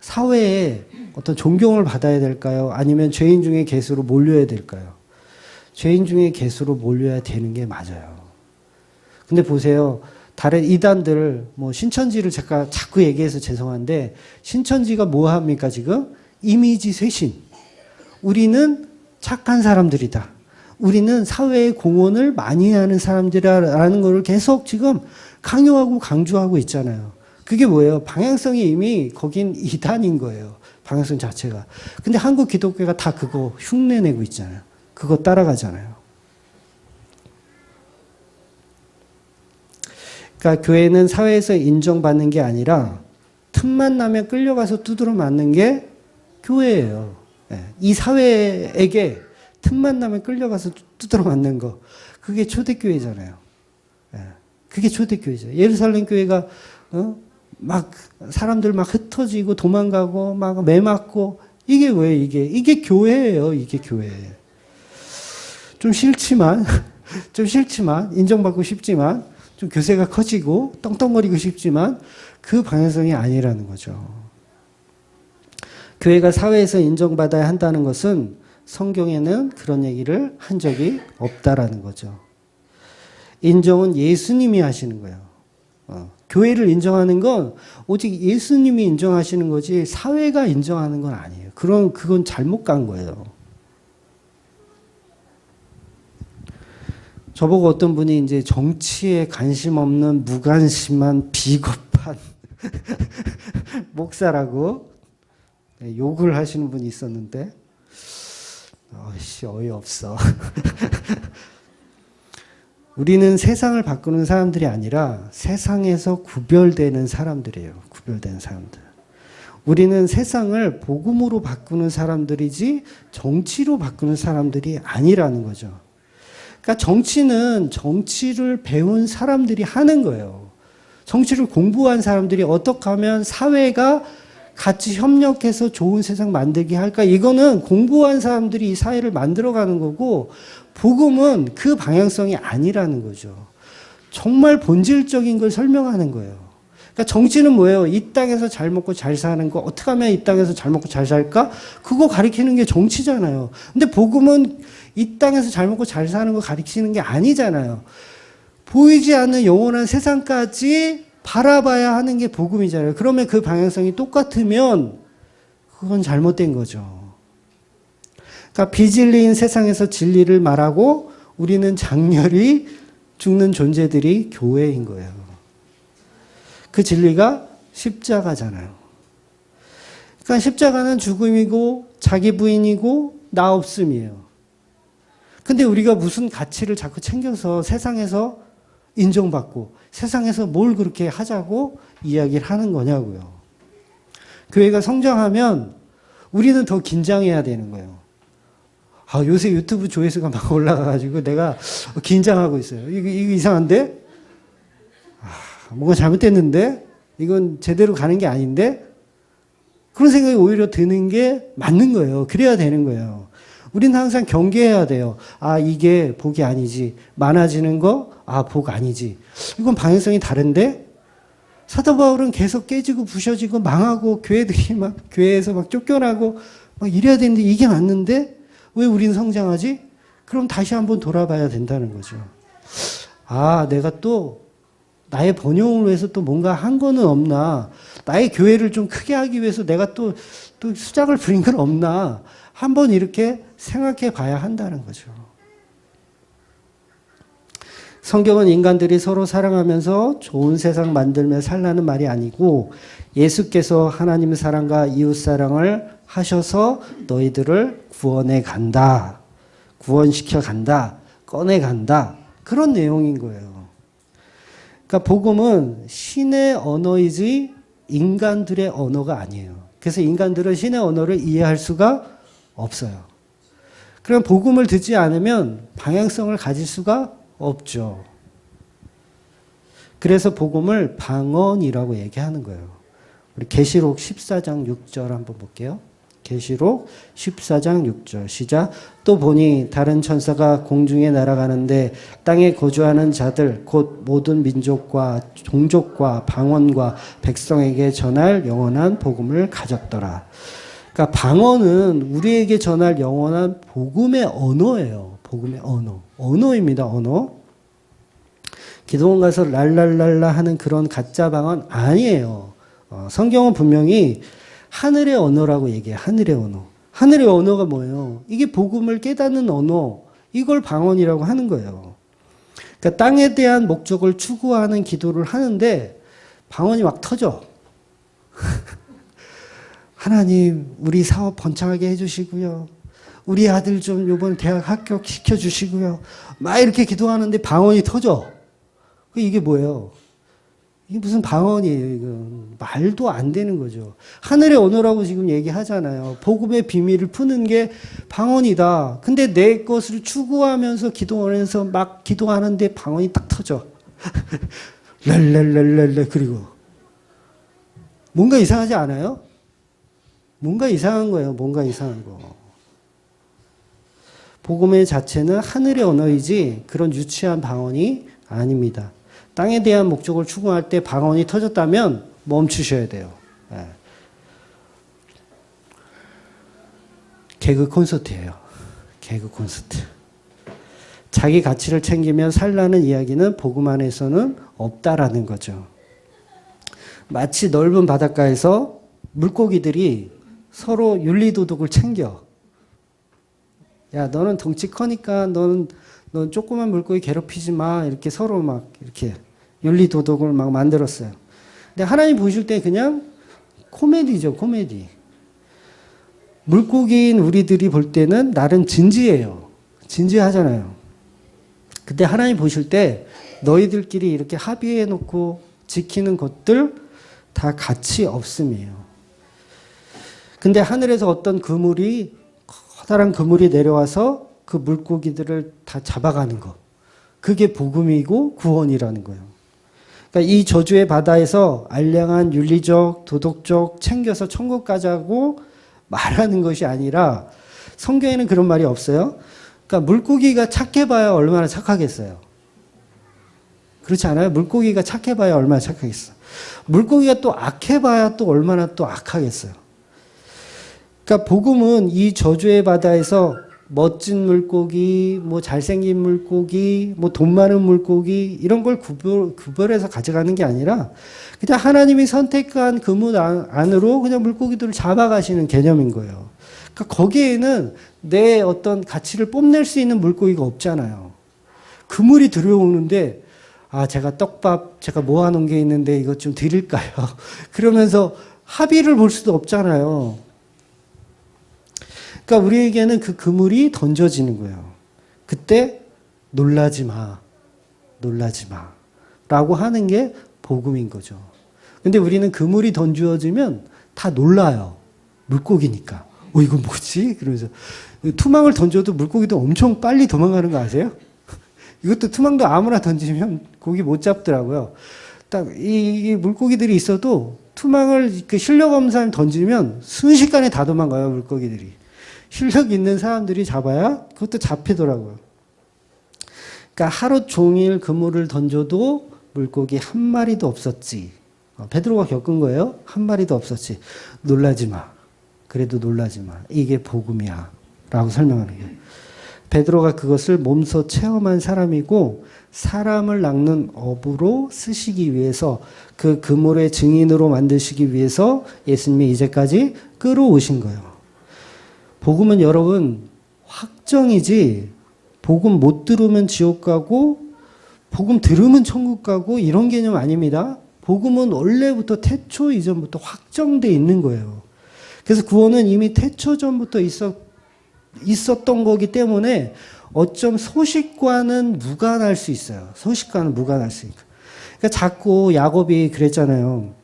사회에 어떤 존경을 받아야 될까요? 아니면 죄인 중에 괴수로 몰려야 될까요? 죄인 중에 괴수로 몰려야 되는 게 맞아요. 근데 보세요. 다른 이단들, 뭐 신천지를 제가 자꾸 얘기해서 죄송한데, 신천지가 뭐 합니까, 지금? 이미지 쇄신. 우리는 착한 사람들이다. 우리는 사회의 공헌을 많이 하는 사람들이라는 것을 계속 지금 강요하고 강조하고 있잖아요. 그게 뭐예요? 방향성이 이미 거긴 이단인 거예요. 방향성 자체가. 근데 한국 기독교가 다 그거 흉내내고 있잖아요. 그거 따라가잖아요. 그러니까 교회는 사회에서 인정받는 게 아니라 틈만 나면 끌려가서 두드러 맞는 게 교회예요. 이 사회에게 틈만 나면 끌려가서 두드러 맞는 거. 그게 초대교회잖아요. 그게 초대교회죠. 예루살렘 교회가 막 사람들 막 흩어지고 도망가고 막 매맞고 이게 왜 이게 교회예요. 이게 교회. 좀 싫지만 인정받고 싶지만 좀 교세가 커지고 떵떵거리고 싶지만 그 방향성이 아니라는 거죠. 교회가 사회에서 인정받아야 한다는 것은 성경에는 그런 얘기를 한 적이 없다라는 거죠. 인정은 예수님이 하시는 거예요. 교회를 인정하는 건 오직 예수님이 인정하시는 거지 사회가 인정하는 건 아니에요. 그건 잘못 간 거예요. 저보고 어떤 분이 이제 정치에 관심 없는 무관심한 비겁한 목사라고 욕을 하시는 분이 있었는데, 어이없어. 우리는 세상을 바꾸는 사람들이 아니라 세상에서 구별되는 사람들이에요. 구별된 사람들. 우리는 세상을 복음으로 바꾸는 사람들이지 정치로 바꾸는 사람들이 아니라는 거죠. 그러니까 정치는 정치를 배운 사람들이 하는 거예요. 정치를 공부한 사람들이 어떻게 하면 사회가 같이 협력해서 좋은 세상 만들게 할까? 이거는 공부한 사람들이 이 사회를 만들어가는 거고, 복음은 그 방향성이 아니라는 거죠. 정말 본질적인 걸 설명하는 거예요. 그러니까 정치는 뭐예요? 이 땅에서 잘 먹고 잘 사는 거, 어떻게 하면 이 땅에서 잘 먹고 잘 살까? 그거 가리키는 게 정치잖아요. 근데 복음은 이 땅에서 잘 먹고 잘 사는 거 가리키는 게 아니잖아요. 보이지 않는 영원한 세상까지 바라봐야 하는 게 복음이잖아요. 그러면 그 방향성이 똑같으면 그건 잘못된 거죠. 그러니까 비진리인 세상에서 진리를 말하고 우리는 장렬히 죽는 존재들이 교회인 거예요. 그 진리가 십자가잖아요. 그러니까 십자가는 죽음이고 자기 부인이고 나 없음이에요. 근데 우리가 무슨 가치를 자꾸 챙겨서 세상에서 인정받고 세상에서 뭘 그렇게 하자고 이야기를 하는 거냐고요. 교회가 성장하면 우리는 더 긴장해야 되는 거예요. 요새 유튜브 조회수가 막 올라가가지고 내가 긴장하고 있어요. 이거 이상한데? 뭔가 잘못됐는데? 이건 제대로 가는 게 아닌데? 그런 생각이 오히려 드는 게 맞는 거예요. 그래야 되는 거예요. 우리는 항상 경계해야 돼요. 이게 복이 아니지. 많아지는 거, 복 아니지. 이건 방향성이 다른데? 사도 바울은 계속 깨지고 부셔지고 망하고 교회들이 막 교회에서 막 쫓겨나고 막 이래야 되는데 이게 맞는데? 왜 우리는 성장하지? 그럼 다시 한번 돌아봐야 된다는 거죠. 아, 내가 또 나의 번영을 위해서 또 뭔가 한 거는 없나? 나의 교회를 좀 크게 하기 위해서 내가 또 수작을 부린 건 없나? 한번 이렇게 생각해 봐야 한다는 거죠. 성경은 인간들이 서로 사랑하면서 좋은 세상 만들며 살라는 말이 아니고 예수께서 하나님의 사랑과 이웃 사랑을 하셔서 너희들을 구원해 간다. 구원시켜 간다. 꺼내 간다. 그런 내용인 거예요. 그러니까 복음은 신의 언어이지 인간들의 언어가 아니에요. 그래서 인간들은 신의 언어를 이해할 수가 없어요. 그럼 복음을 듣지 않으면 방향성을 가질 수가 없죠. 그래서 복음을 방언이라고 얘기하는 거예요. 우리 계시록 14장 6절 한번 볼게요. 계시록 14장 6절 시작. 또 보니 다른 천사가 공중에 날아가는데 땅에 거주하는 자들 곧 모든 민족과 종족과 방언과 백성에게 전할 영원한 복음을 가졌더라. 그러니까 방언은 우리에게 전할 영원한 복음의 언어예요. 복음의 언어. 언어입니다. 언어. 기도원 가서 랄랄랄라 하는 그런 가짜 방언 아니에요. 성경은 분명히 하늘의 언어라고 얘기해요. 하늘의 언어. 하늘의 언어가 뭐예요? 이게 복음을 깨닫는 언어. 이걸 방언이라고 하는 거예요. 그러니까 땅에 대한 목적을 추구하는 기도를 하는데 방언이 막 터져. 하나님, 우리 사업 번창하게 해주시고요. 우리 아들 좀 이번 대학 합격시켜 주시고요. 막 이렇게 기도하는데 방언이 터져. 이게 뭐예요? 이게 무슨 방언이에요, 이건. 말도 안 되는 거죠. 하늘의 언어라고 지금 얘기하잖아요. 복음의 비밀을 푸는 게 방언이다. 근데 내 것을 추구하면서 기도하면서 막 기도하는데 방언이 딱 터져. 랄랄랄랄랄 그리고. 뭔가 이상하지 않아요? 뭔가 이상한 거예요. 뭔가 이상한 거. 복음의 자체는 하늘의 언어이지 그런 유치한 방언이 아닙니다. 땅에 대한 목적을 추구할 때 방언이 터졌다면 멈추셔야 돼요. 네. 개그 콘서트예요. 개그 콘서트. 자기 가치를 챙기며 살라는 이야기는 복음 안에서는 없다라는 거죠. 마치 넓은 바닷가에서 물고기들이 서로 윤리도덕을 챙겨. 야, 너는 덩치 커니까 넌 조그만 물고기 괴롭히지 마. 이렇게 서로 막 이렇게 윤리도덕을 막 만들었어요. 근데 하나님 보실 때 그냥 코미디죠, 코미디. 물고기인 우리들이 볼 때는 나름 진지해요. 진지하잖아요. 근데 하나님 보실 때 너희들끼리 이렇게 합의해 놓고 지키는 것들 다 가치 없음이에요. 근데 하늘에서 어떤 그물이 커다란 그물이 내려와서 그 물고기들을 다 잡아가는 것. 그게 복음이고 구원이라는 거예요. 그러니까 이 저주의 바다에서 알량한 윤리적, 도덕적 챙겨서 천국 가자고 말하는 것이 아니라 성경에는 그런 말이 없어요. 그러니까 물고기가 착해봐야 얼마나 착하겠어요. 그렇지 않아요? 물고기가 착해봐야 얼마나 착하겠어요. 물고기가 또 악해봐야 또 얼마나 또 악하겠어요. 그러니까 복음은 이 저주의 바다에서 멋진 물고기, 뭐 잘생긴 물고기, 뭐 돈 많은 물고기 이런 걸 구별해서 가져가는 게 아니라 그냥 하나님이 선택한 그물 안으로 그냥 물고기들을 잡아가시는 개념인 거예요. 그러니까 거기에는 내 어떤 가치를 뽐낼 수 있는 물고기가 없잖아요. 그물이 들어오는데 아, 제가 떡밥 제가 모아놓은 게 있는데 이것 좀 드릴까요? 그러면서 합의를 볼 수도 없잖아요. 그러니까 우리에게는 그 그물이 던져지는 거예요. 그때 놀라지 마. 놀라지 마. 라고 하는 게 복음인 거죠. 근데 우리는 그물이 던져지면 다 놀라요. 물고기니까. 이건 뭐지? 그러면서 투망을 던져도 물고기도 엄청 빨리 도망가는 거 아세요? 이것도 투망도 아무나 던지면 고기 못 잡더라고요. 딱 이 물고기들이 있어도 투망을 그 실력 없는 사람이 던지면 순식간에 다 도망가요, 물고기들이. 실력 있는 사람들이 잡아야 그것도 잡히더라고요. 그러니까 하루 종일 그물을 던져도 물고기 한 마리도 없었지. 베드로가 겪은 거예요. 한 마리도 없었지. 놀라지 마. 그래도 놀라지 마. 이게 복음이야. 라고 설명하는 거예요. 베드로가 그것을 몸소 체험한 사람이고 사람을 낚는 어부로 쓰시기 위해서 그 그물의 증인으로 만드시기 위해서 예수님이 이제까지 끌어오신 거예요. 복음은 여러분 확정이지 복음 못 들으면 지옥 가고 복음 들으면 천국 가고 이런 개념 아닙니다. 복음은 원래부터 태초 이전부터 확정되어 있는 거예요. 그래서 구원은 이미 태초 전부터 있었던 거기 때문에 어쩜 소식과는 무관할 수 있어요. 소식과는 무관할 수 있어요. 그러니까 자꾸 야곱이 그랬잖아요.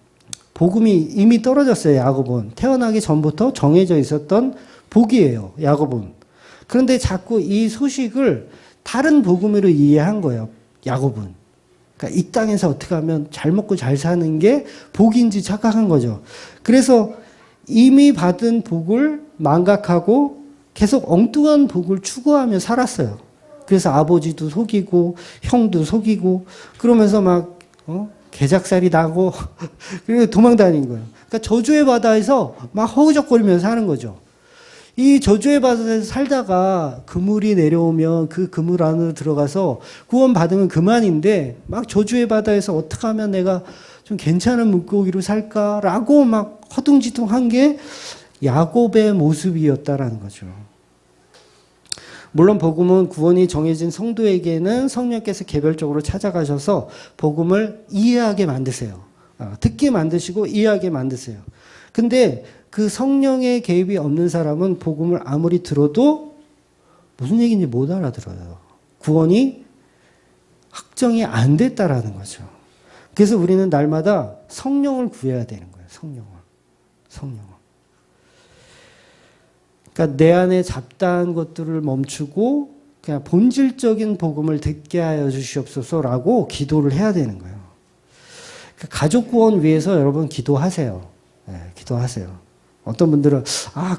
복음이 이미 떨어졌어요. 야곱은. 태어나기 전부터 정해져 있었던 복이에요. 야곱은. 그런데 자꾸 이 소식을 다른 복음으로 이해한 거예요. 야곱은. 그러니까 이 땅에서 어떻게 하면 잘 먹고 잘 사는 게 복인지 착각한 거죠. 그래서 이미 받은 복을 망각하고 계속 엉뚱한 복을 추구하며 살았어요. 그래서 아버지도 속이고 형도 속이고 그러면서 막 개작살이 나고 그리고 도망다닌 거예요. 그러니까 저주의 바다에서 막 허우적거리면서 사는 거죠. 이 저주의 바다에서 살다가 그물이 내려오면 그 그물 안으로 들어가서 구원 받으면 그만인데 막 저주의 바다에서 어떻게 하면 내가 좀 괜찮은 물고기로 살까라고 막 허둥지둥한 게 야곱의 모습이었다라는 거죠. 물론 복음은 구원이 정해진 성도에게는 성령께서 개별적으로 찾아가셔서 복음을 이해하게 만드세요. 듣게 만드시고 이해하게 만드세요. 근데 그 성령의 개입이 없는 사람은 복음을 아무리 들어도 무슨 얘기인지 못 알아들어요. 구원이 확정이 안 됐다라는 거죠. 그래서 우리는 날마다 성령을 구해야 되는 거예요. 성령을. 그러니까 내 안에 잡다한 것들을 멈추고 그냥 본질적인 복음을 듣게 하여 주시옵소서라고 기도를 해야 되는 거예요. 그러니까 가족 구원 위해서 여러분 기도하세요. 네, 기도하세요. 어떤 분들은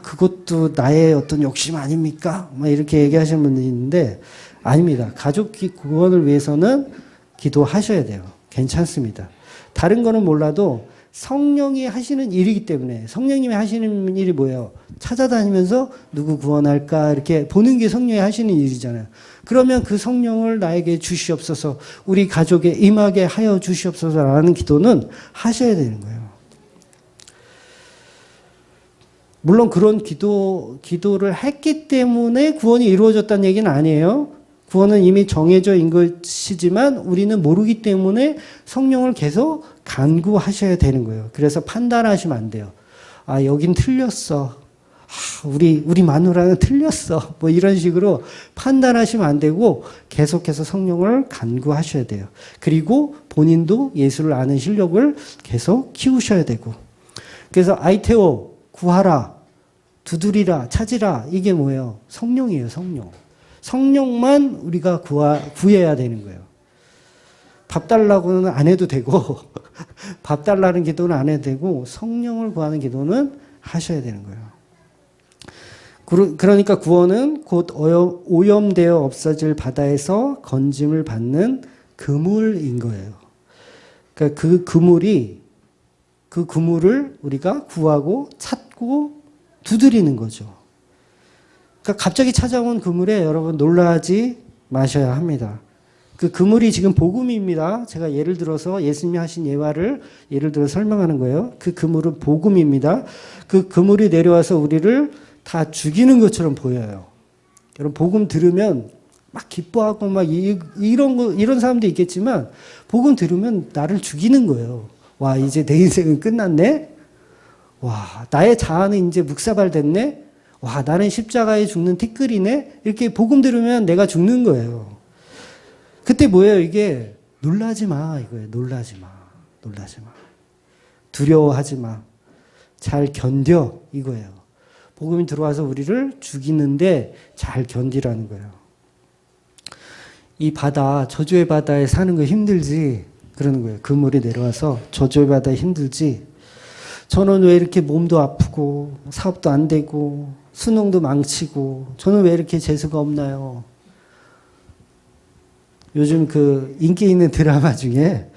그것도 나의 어떤 욕심 아닙니까? 막 이렇게 얘기하시는 분들이 있는데 아닙니다. 가족 구원을 위해서는 기도하셔야 돼요. 괜찮습니다. 다른 거는 몰라도 성령이 하시는 일이기 때문에 성령님이 하시는 일이 뭐예요? 찾아다니면서 누구 구원할까 이렇게 보는 게 성령이 하시는 일이잖아요. 그러면 그 성령을 나에게 주시옵소서 우리 가족에 임하게 하여 주시옵소서라는 기도는 하셔야 되는 거예요. 물론 그런 기도를 했기 때문에 구원이 이루어졌다는 얘기는 아니에요. 구원은 이미 정해져 있는 것이지만 우리는 모르기 때문에 성령을 계속 간구하셔야 되는 거예요. 그래서 판단하시면 안 돼요. 여긴 틀렸어. 우리 마누라는 틀렸어. 뭐 이런 식으로 판단하시면 안 되고 계속해서 성령을 간구하셔야 돼요. 그리고 본인도 예수를 아는 실력을 계속 키우셔야 되고. 그래서 아이테오, 구하라, 두드리라, 찾으라 이게 뭐예요? 성령이에요. 성령만 우리가 구해야 되는 거예요. 밥 달라고는 안 해도 되고 밥 달라는 기도는 안 해도 되고 성령을 구하는 기도는 하셔야 되는 거예요. 그러니까 구원은 곧 오염되어 없어질 바다에서 건짐을 받는 그물인 거예요. 그러니까 그 그물을 우리가 구하고 찾고 두드리는 거죠. 그러니까 갑자기 찾아온 그물에 여러분 놀라지 마셔야 합니다. 그 그물이 지금 복음입니다. 제가 예를 들어서 예수님이 하신 예화를 예를 들어 설명하는 거예요. 그 그물은 복음입니다. 그 그물이 내려와서 우리를 다 죽이는 것처럼 보여요. 여러분 복음 들으면 막 기뻐하고 막 이런 사람도 있겠지만 복음 들으면 나를 죽이는 거예요. 와 이제 내 인생은 끝났네. 와 나의 자아는 이제 묵사발 됐네. 와 나는 십자가에 죽는 티끌이네. 이렇게 복음 들으면 내가 죽는 거예요. 그때 뭐예요 이게? 놀라지 마 이거예요. 놀라지 마. 두려워하지 마. 잘 견뎌 이거예요. 복음이 들어와서 우리를 죽이는데 잘 견디라는 거예요. 이 바다, 저주의 바다에 사는 거 힘들지? 그러는 거예요. 그물이 내려와서 저주의 바다에 힘들지? 저는 왜 이렇게 몸도 아프고 사업도 안 되고 수능도 망치고 저는 왜 이렇게 재수가 없나요? 요즘 그 인기 있는 드라마 중에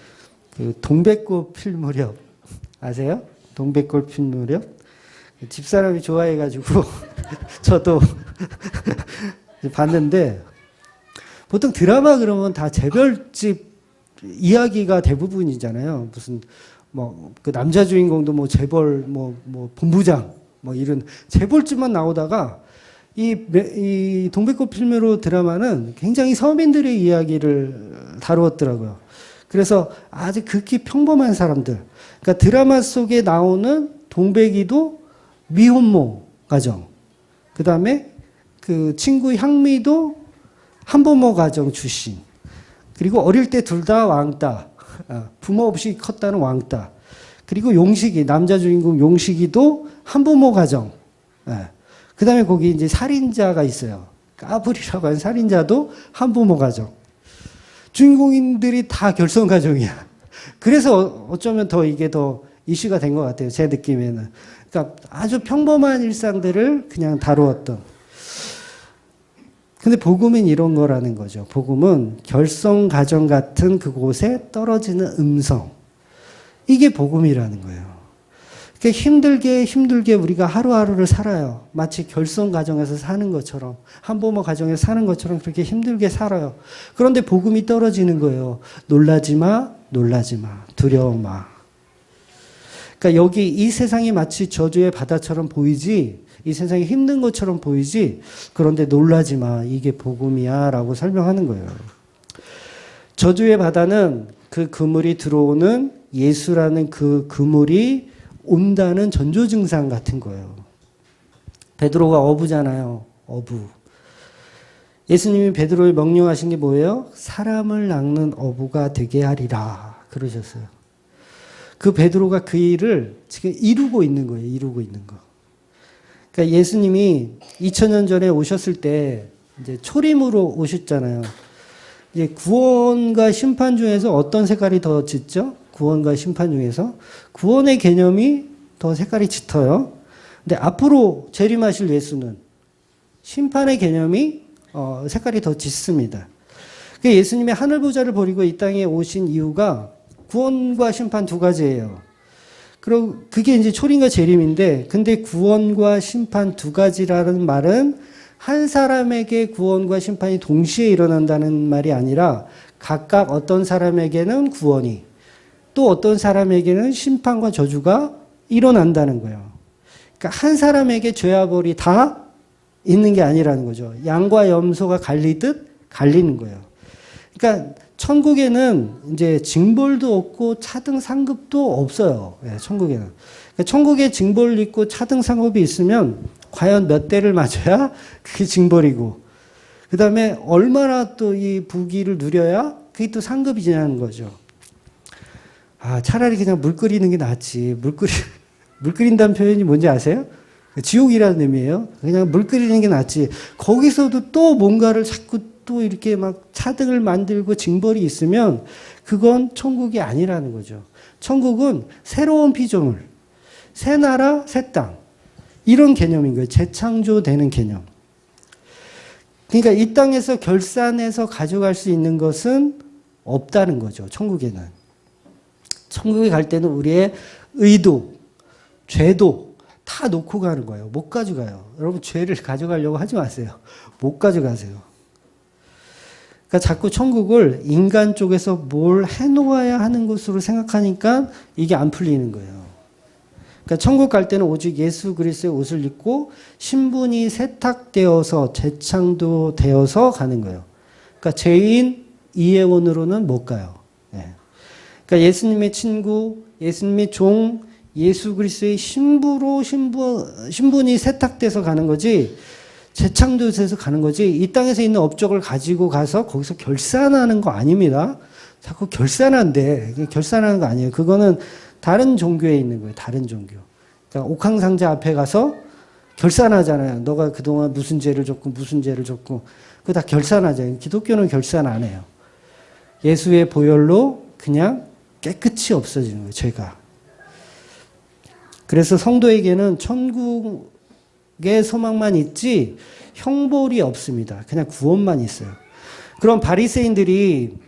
그 동백꽃 필 무렵 아세요? 동백꽃 필 무렵? 집사람이 좋아해가지고 저도 봤는데 보통 드라마 그러면 다 재벌집 이야기가 대부분이잖아요. 무슨 뭐 그 남자 주인공도 뭐 재벌 뭐 본부장 뭐 이런 재벌집만 나오다가 이 동백꽃 필메로 드라마는 굉장히 서민들의 이야기를 다루었더라고요. 그래서 아주 극히 평범한 사람들. 그러니까 드라마 속에 나오는 동백이도 미혼모 가정. 그 다음에 그 친구 향미도 한부모 가정 출신. 그리고 어릴 때 둘 다 왕따. 부모 없이 컸다는 왕따. 그리고 용식이, 남자 주인공 용식이도 한부모 가정. 그 다음에 거기 이제 살인자가 있어요. 까불이라고 하는 살인자도 한부모 가정. 주인공인들이 다 결손 가정이야. 그래서 어쩌면 더 이게 더 이슈가 된 것 같아요. 제 느낌에는. 그러니까 아주 평범한 일상들을 그냥 다루었던. 근데 복음은 이런 거라는 거죠. 복음은 결손 가정 같은 그곳에 떨어지는 음성. 이게 복음이라는 거예요. 그러니까 힘들게 우리가 하루하루를 살아요. 마치 결손 가정에서 사는 것처럼, 한부모 가정에서 사는 것처럼 그렇게 힘들게 살아요. 그런데 복음이 떨어지는 거예요. 놀라지 마, 두려워 마. 그러니까 여기 이 세상이 마치 저주의 바다처럼 보이지, 이 세상이 힘든 것처럼 보이지, 그런데 놀라지 마, 이게 복음이야 라고 설명하는 거예요. 저주의 바다는 그 그물이 들어오는 예수라는 그 그물이 온다는 전조 증상 같은 거예요. 베드로가 어부잖아요. 어부. 예수님이 베드로를 명령하신 게 뭐예요? 사람을 낚는 어부가 되게 하리라 그러셨어요. 그 베드로가 그 일을 지금 이루고 있는 거예요. 이루고 있는 거. 그러니까 예수님이 2000년 전에 오셨을 때 이제 초림으로 오셨잖아요. 이제 구원과 심판 중에서 어떤 색깔이 더 짙죠? 구원과 심판 중에서 구원의 개념이 더 색깔이 짙어요. 근데 앞으로 재림하실 예수는 심판의 개념이 색깔이 더 짙습니다. 그러니까 예수님이 하늘 보좌를 버리고 이 땅에 오신 이유가 구원과 심판 두 가지예요. 그리고 그게 이제 초림과 재림인데, 근데 구원과 심판 두 가지라는 말은 한 사람에게 구원과 심판이 동시에 일어난다는 말이 아니라 각각 어떤 사람에게는 구원이, 또 어떤 사람에게는 심판과 저주가 일어난다는 거예요. 그러니까 한 사람에게 죄와 벌이 다 있는 게 아니라는 거죠. 양과 염소가 갈리듯 갈리는 거예요. 그러니까 천국에는 이제 징벌도 없고 차등 상급도 없어요. 천국에는. 그러니까 천국에 징벌 있고 차등 상급이 있으면 과연 몇 대를 맞아야 그게 징벌이고, 그 다음에 얼마나 또 이 부귀를 누려야 그게 또 상급이 지나는 거죠. 차라리 그냥 물 끓이는 게 낫지. 물 끓인다는 표현이 뭔지 아세요? 지옥이라는 의미예요. 그냥 물 끓이는 게 낫지. 거기서도 또 뭔가를 자꾸 또 이렇게 막 차등을 만들고 징벌이 있으면 그건 천국이 아니라는 거죠. 천국은 새로운 피조물, 새 나라, 새 땅. 이런 개념인 거예요. 재창조되는 개념. 그러니까 이 땅에서 결산해서 가져갈 수 있는 것은 없다는 거죠. 천국에는. 천국에 갈 때는 우리의 의도, 죄도 다 놓고 가는 거예요. 못 가져가요. 여러분 죄를 가져가려고 하지 마세요. 못 가져가세요. 그러니까 자꾸 천국을 인간 쪽에서 뭘 해놓아야 하는 것으로 생각하니까 이게 안 풀리는 거예요. 그러니까 천국 갈 때는 오직 예수 그리스도의 옷을 입고 신분이 세탁되어서 재창조되어서 가는 거예요. 그러니까 죄인 이해원으로는 못 가요. 그러니까 예수님의 친구, 예수님의 종, 예수 그리스도의 신부로 신분이 세탁돼서 가는 거지, 재창조돼서 가는 거지, 이 땅에서 있는 업적을 가지고 가서 거기서 결산하는 거 아닙니다. 자꾸 결산한대. 결산하는 거 아니에요. 그거는 다른 종교에 있는 거예요. 다른 종교. 그러니까 옥황상제 앞에 가서 결산하잖아요. 너가 그동안 무슨 죄를 졌고 무슨 죄를 졌고 그거 다 결산하잖아요. 기독교는 결산 안 해요. 예수의 보혈로 그냥 깨끗이 없어지는 거예요. 죄가. 그래서 성도에게는 천국의 소망만 있지 형벌이 없습니다. 그냥 구원만 있어요. 그럼 바리새인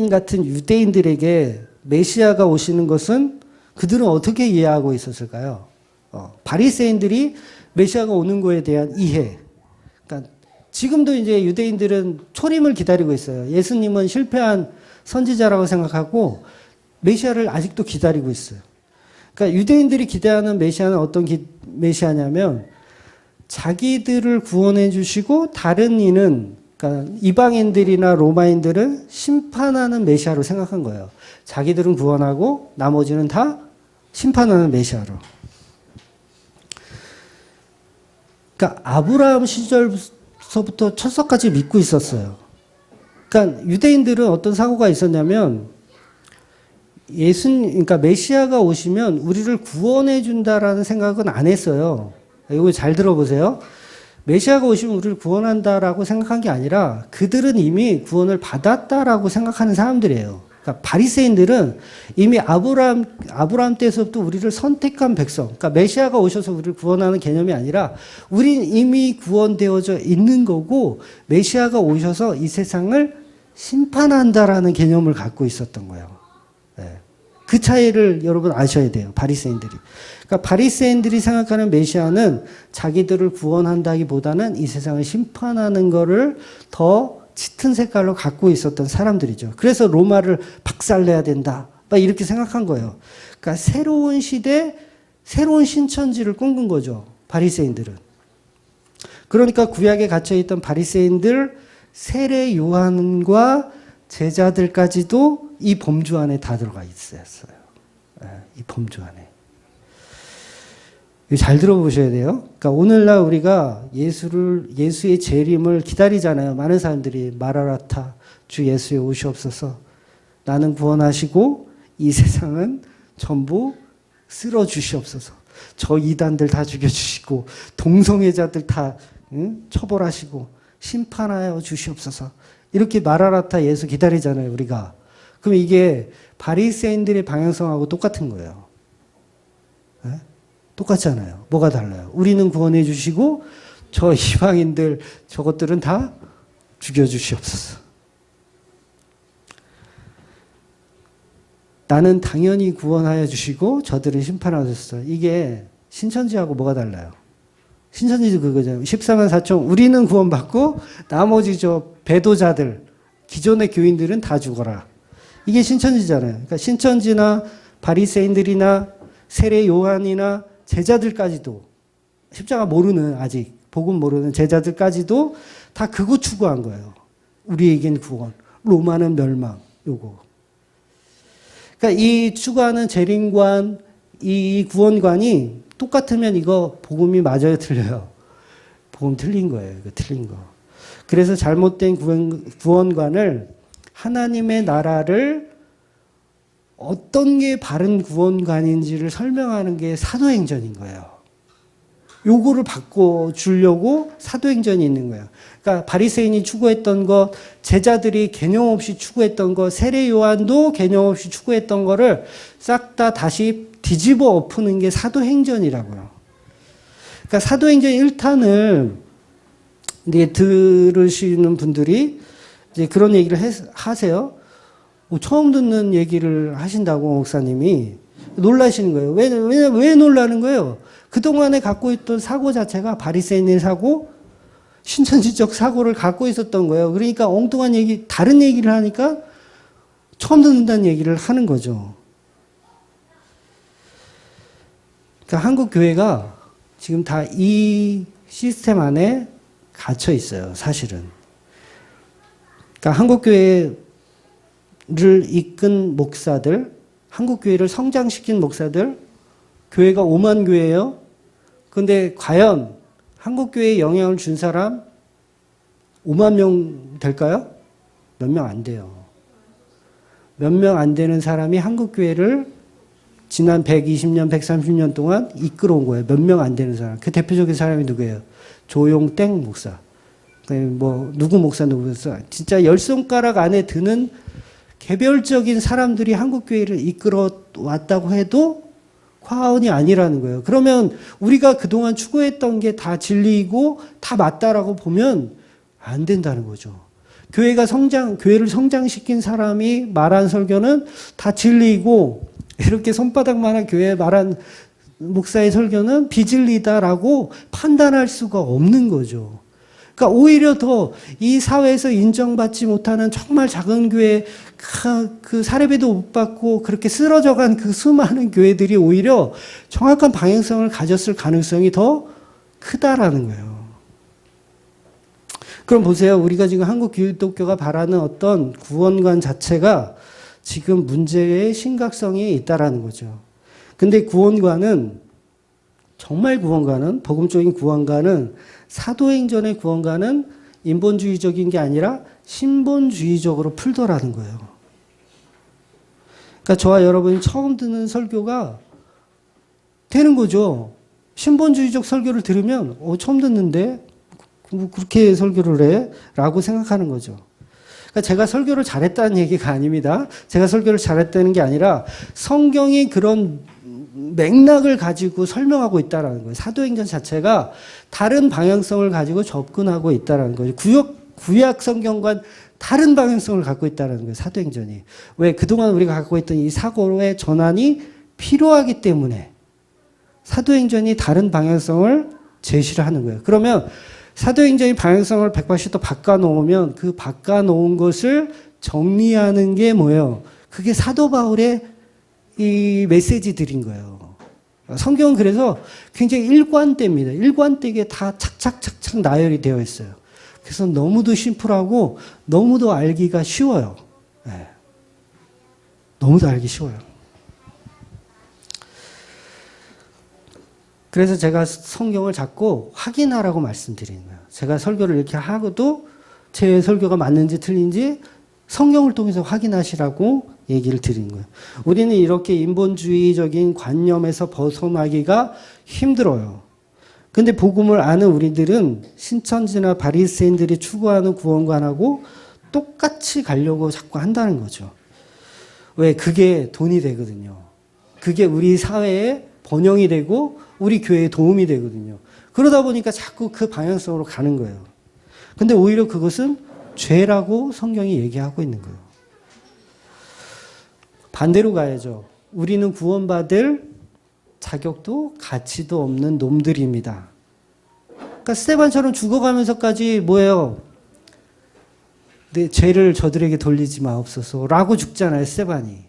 같은 유대인들에게 메시아가 오시는 것은 그들은 어떻게 이해하고 있었을까요? 바리새인들이 메시아가 오는 거에 대한 이해, 그러니까 지금도 이제 유대인들은 초림을 기다리고 있어요. 예수님은 실패한 선지자라고 생각하고 메시아를 아직도 기다리고 있어요. 그러니까 유대인들이 기대하는 메시아는 어떤 메시아냐면 자기들을 구원해 주시고 다른 이는 그러니까 이방인들이나 로마인들은 심판하는 메시아로 생각한 거예요. 자기들은 구원하고 나머지는 다 심판하는 메시아로. 그러니까 아브라함 시절서부터 철석같이 믿고 있었어요. 그러니까 유대인들은 어떤 사고가 있었냐면 그러니까 메시아가 오시면 우리를 구원해 준다라는 생각은 안 했어요. 이거 잘 들어보세요. 메시아가 오시면 우리를 구원한다라고 생각한 게 아니라 그들은 이미 구원을 받았다라고 생각하는 사람들이에요. 그러니까 바리새인들은 이미 아브라함 때서부터 우리를 선택한 백성, 그러니까 메시아가 오셔서 우리를 구원하는 개념이 아니라 우린 이미 구원되어져 있는 거고 메시아가 오셔서 이 세상을 심판한다라는 개념을 갖고 있었던 거예요. 네. 그 차이를 여러분 아셔야 돼요. 바리새인들이. 그러니까 바리새인들이 생각하는 메시아는 자기들을 구원한다기보다는 이 세상을 심판하는 거를 더 짙은 색깔로 갖고 있었던 사람들이죠. 그래서 로마를 박살내야 된다. 막 이렇게 생각한 거예요. 그러니까 새로운 시대, 새로운 신천지를 꿈꾼 거죠. 바리새인들은. 그러니까 구약에 갇혀있던 바리새인들, 세례 요한과 제자들까지도 이 범주 안에 다 들어가 있었어요. 이 범주 안에. 잘 들어보셔야 돼요. 그러니까 오늘날 우리가 예수의 재림을 기다리잖아요. 많은 사람들이 마라나타 주 예수의 오시옵소서. 나는 구원하시고 이 세상은 전부 쓸어 주시옵소서. 저 이단들 다 죽여주시고 동성애자들 다 처벌하시고 심판하여 주시옵소서. 이렇게 마라나타 예수 기다리잖아요. 우리가. 그럼 이게 바리새인들의 방향성하고 똑같은 거예요. 네? 똑같잖아요. 뭐가 달라요? 우리는 구원해 주시고 저 이방인들 저것들은 다 죽여주시옵소서. 나는 당연히 구원하여 주시고 저들은 심판하셨어요. 이게 신천지하고 뭐가 달라요? 신천지도 그거잖아요. 14만 4천 우리는 구원받고 나머지 저 배도자들 기존의 교인들은 다 죽어라. 이게 신천지잖아요. 그러니까 신천지나 바리새인들이나 세례 요한이나 제자들까지도 십자가 모르는 아직 복음 모르는 제자들까지도 다 그거 추구한 거예요. 우리에겐 구원, 로마는 멸망. 요거. 그러니까 이 추구하는 재림관, 이 구원관이 똑같으면 이거 복음이 맞아요, 틀려요? 복음 틀린 거예요. 이거 틀린 거. 그래서 잘못된 구원관을 하나님의 나라를 어떤 게 바른 구원관인지를 설명하는 게 사도행전인 거예요. 요거를 바꿔주려고 사도행전이 있는 거예요. 그러니까 바리새인이 추구했던 것, 제자들이 개념 없이 추구했던 것, 세례 요한도 개념 없이 추구했던 거를 싹 다 다시 뒤집어 엎는 게 사도행전이라고요. 그러니까 사도행전 1탄을 이제 들으시는 분들이 이제 그런 얘기를 하세요. 처음 듣는 얘기를 하신다고 목사님이 놀라시는 거예요. 왜 놀라는 거예요? 그동안에 갖고 있던 사고 자체가 바리새인의 사고, 신천지적 사고를 갖고 있었던 거예요. 그러니까 엉뚱한 얘기, 다른 얘기를 하니까 처음 듣는다는 얘기를 하는 거죠. 그러니까 한국 교회가 지금 다 이 시스템 안에 갇혀 있어요, 사실은. 그러니까 한국 교회를 이끈 목사들, 한국 교회를 성장시킨 목사들, 교회가 5만 교회예요. 근데 과연 한국 교회에 영향을 준 사람 5만 명 될까요? 몇 명 안 돼요. 몇 명 안 되는 사람이 한국 교회를 지난 120년, 130년 동안 이끌어온 거예요. 몇 명 안 되는 사람. 그 대표적인 사람이 누구예요? 조용땡 목사. 뭐 누구 목사. 진짜 10손가락 안에 드는 개별적인 사람들이 한국 교회를 이끌어 왔다고 해도 과언이 아니라는 거예요. 그러면 우리가 그동안 추구했던 게 다 진리이고 다 맞다라고 보면 안 된다는 거죠. 교회를 성장시킨 사람이 말한 설교는 다 진리이고 이렇게 손바닥만한 교회에 말한 목사의 설교는 비진리다라고 판단할 수가 없는 거죠. 그러니까 오히려 더 이 사회에서 인정받지 못하는 정말 작은 교회, 그 사례비도 못 받고 그렇게 쓰러져간 그 수많은 교회들이 오히려 정확한 방향성을 가졌을 가능성이 더 크다라는 거예요. 그럼 보세요. 우리가 지금 한국기독교가 바라는 어떤 구원관 자체가 지금 문제의 심각성이 있다라는 거죠. 근데 구원관은, 정말 구원관은, 복음적인 구원관은, 사도행전의 구원관은 인본주의적인 게 아니라 신본주의적으로 풀더라는 거예요. 그러니까 저와 여러분이 처음 듣는 설교가 되는 거죠. 신본주의적 설교를 들으면 처음 듣는데 뭐 그렇게 설교를 해? 라고 생각하는 거죠. 그러니까 제가 설교를 잘했다는 얘기가 아닙니다. 제가 설교를 잘했다는 게 아니라 성경이 그런 맥락을 가지고 설명하고 있다는 거예요. 사도행전 자체가 다른 방향성을 가지고 접근하고 있다는 거예요. 구약 성경과 다른 방향성을 갖고 있다는 거예요. 사도행전이. 왜? 그동안 우리가 갖고 있던 이 사고의 전환이 필요하기 때문에 사도행전이 다른 방향성을 제시를 하는 거예요. 그러면 사도행전이 방향성을 180도 바꿔놓으면 그 바꿔놓은 것을 정리하는 게 뭐예요? 그게 사도 바울의 이 메시지들인 거예요. 성경은 그래서 굉장히 일관되입니다. 일관되게 다 착착착착 나열이 되어 있어요. 그래서 너무도 심플하고 너무도 알기가 쉬워요. 네. 너무도 알기 쉬워요. 그래서 제가 성경을 자꾸 확인하라고 말씀드리는 거예요. 제가 설교를 이렇게 하고도 제 설교가 맞는지 틀린지 성경을 통해서 확인하시라고 얘기를 드리는 거예요. 우리는 이렇게 인본주의적인 관념에서 벗어나기가 힘들어요. 근데 복음을 아는 우리들은 신천지나 바리새인들이 추구하는 구원관하고 똑같이 가려고 자꾸 한다는 거죠. 왜? 그게 돈이 되거든요. 그게 우리 사회에 번영이 되고 우리 교회에 도움이 되거든요. 그러다 보니까 자꾸 그 방향성으로 가는 거예요. 근데 오히려 그것은 죄라고 성경이 얘기하고 있는 거예요. 반대로 가야죠. 우리는 구원받을 자격도 가치도 없는 놈들입니다. 그러니까 스데반처럼 죽어가면서까지 뭐예요? 내 죄를 저들에게 돌리지 마옵소서 라고 죽잖아요. 스데반이.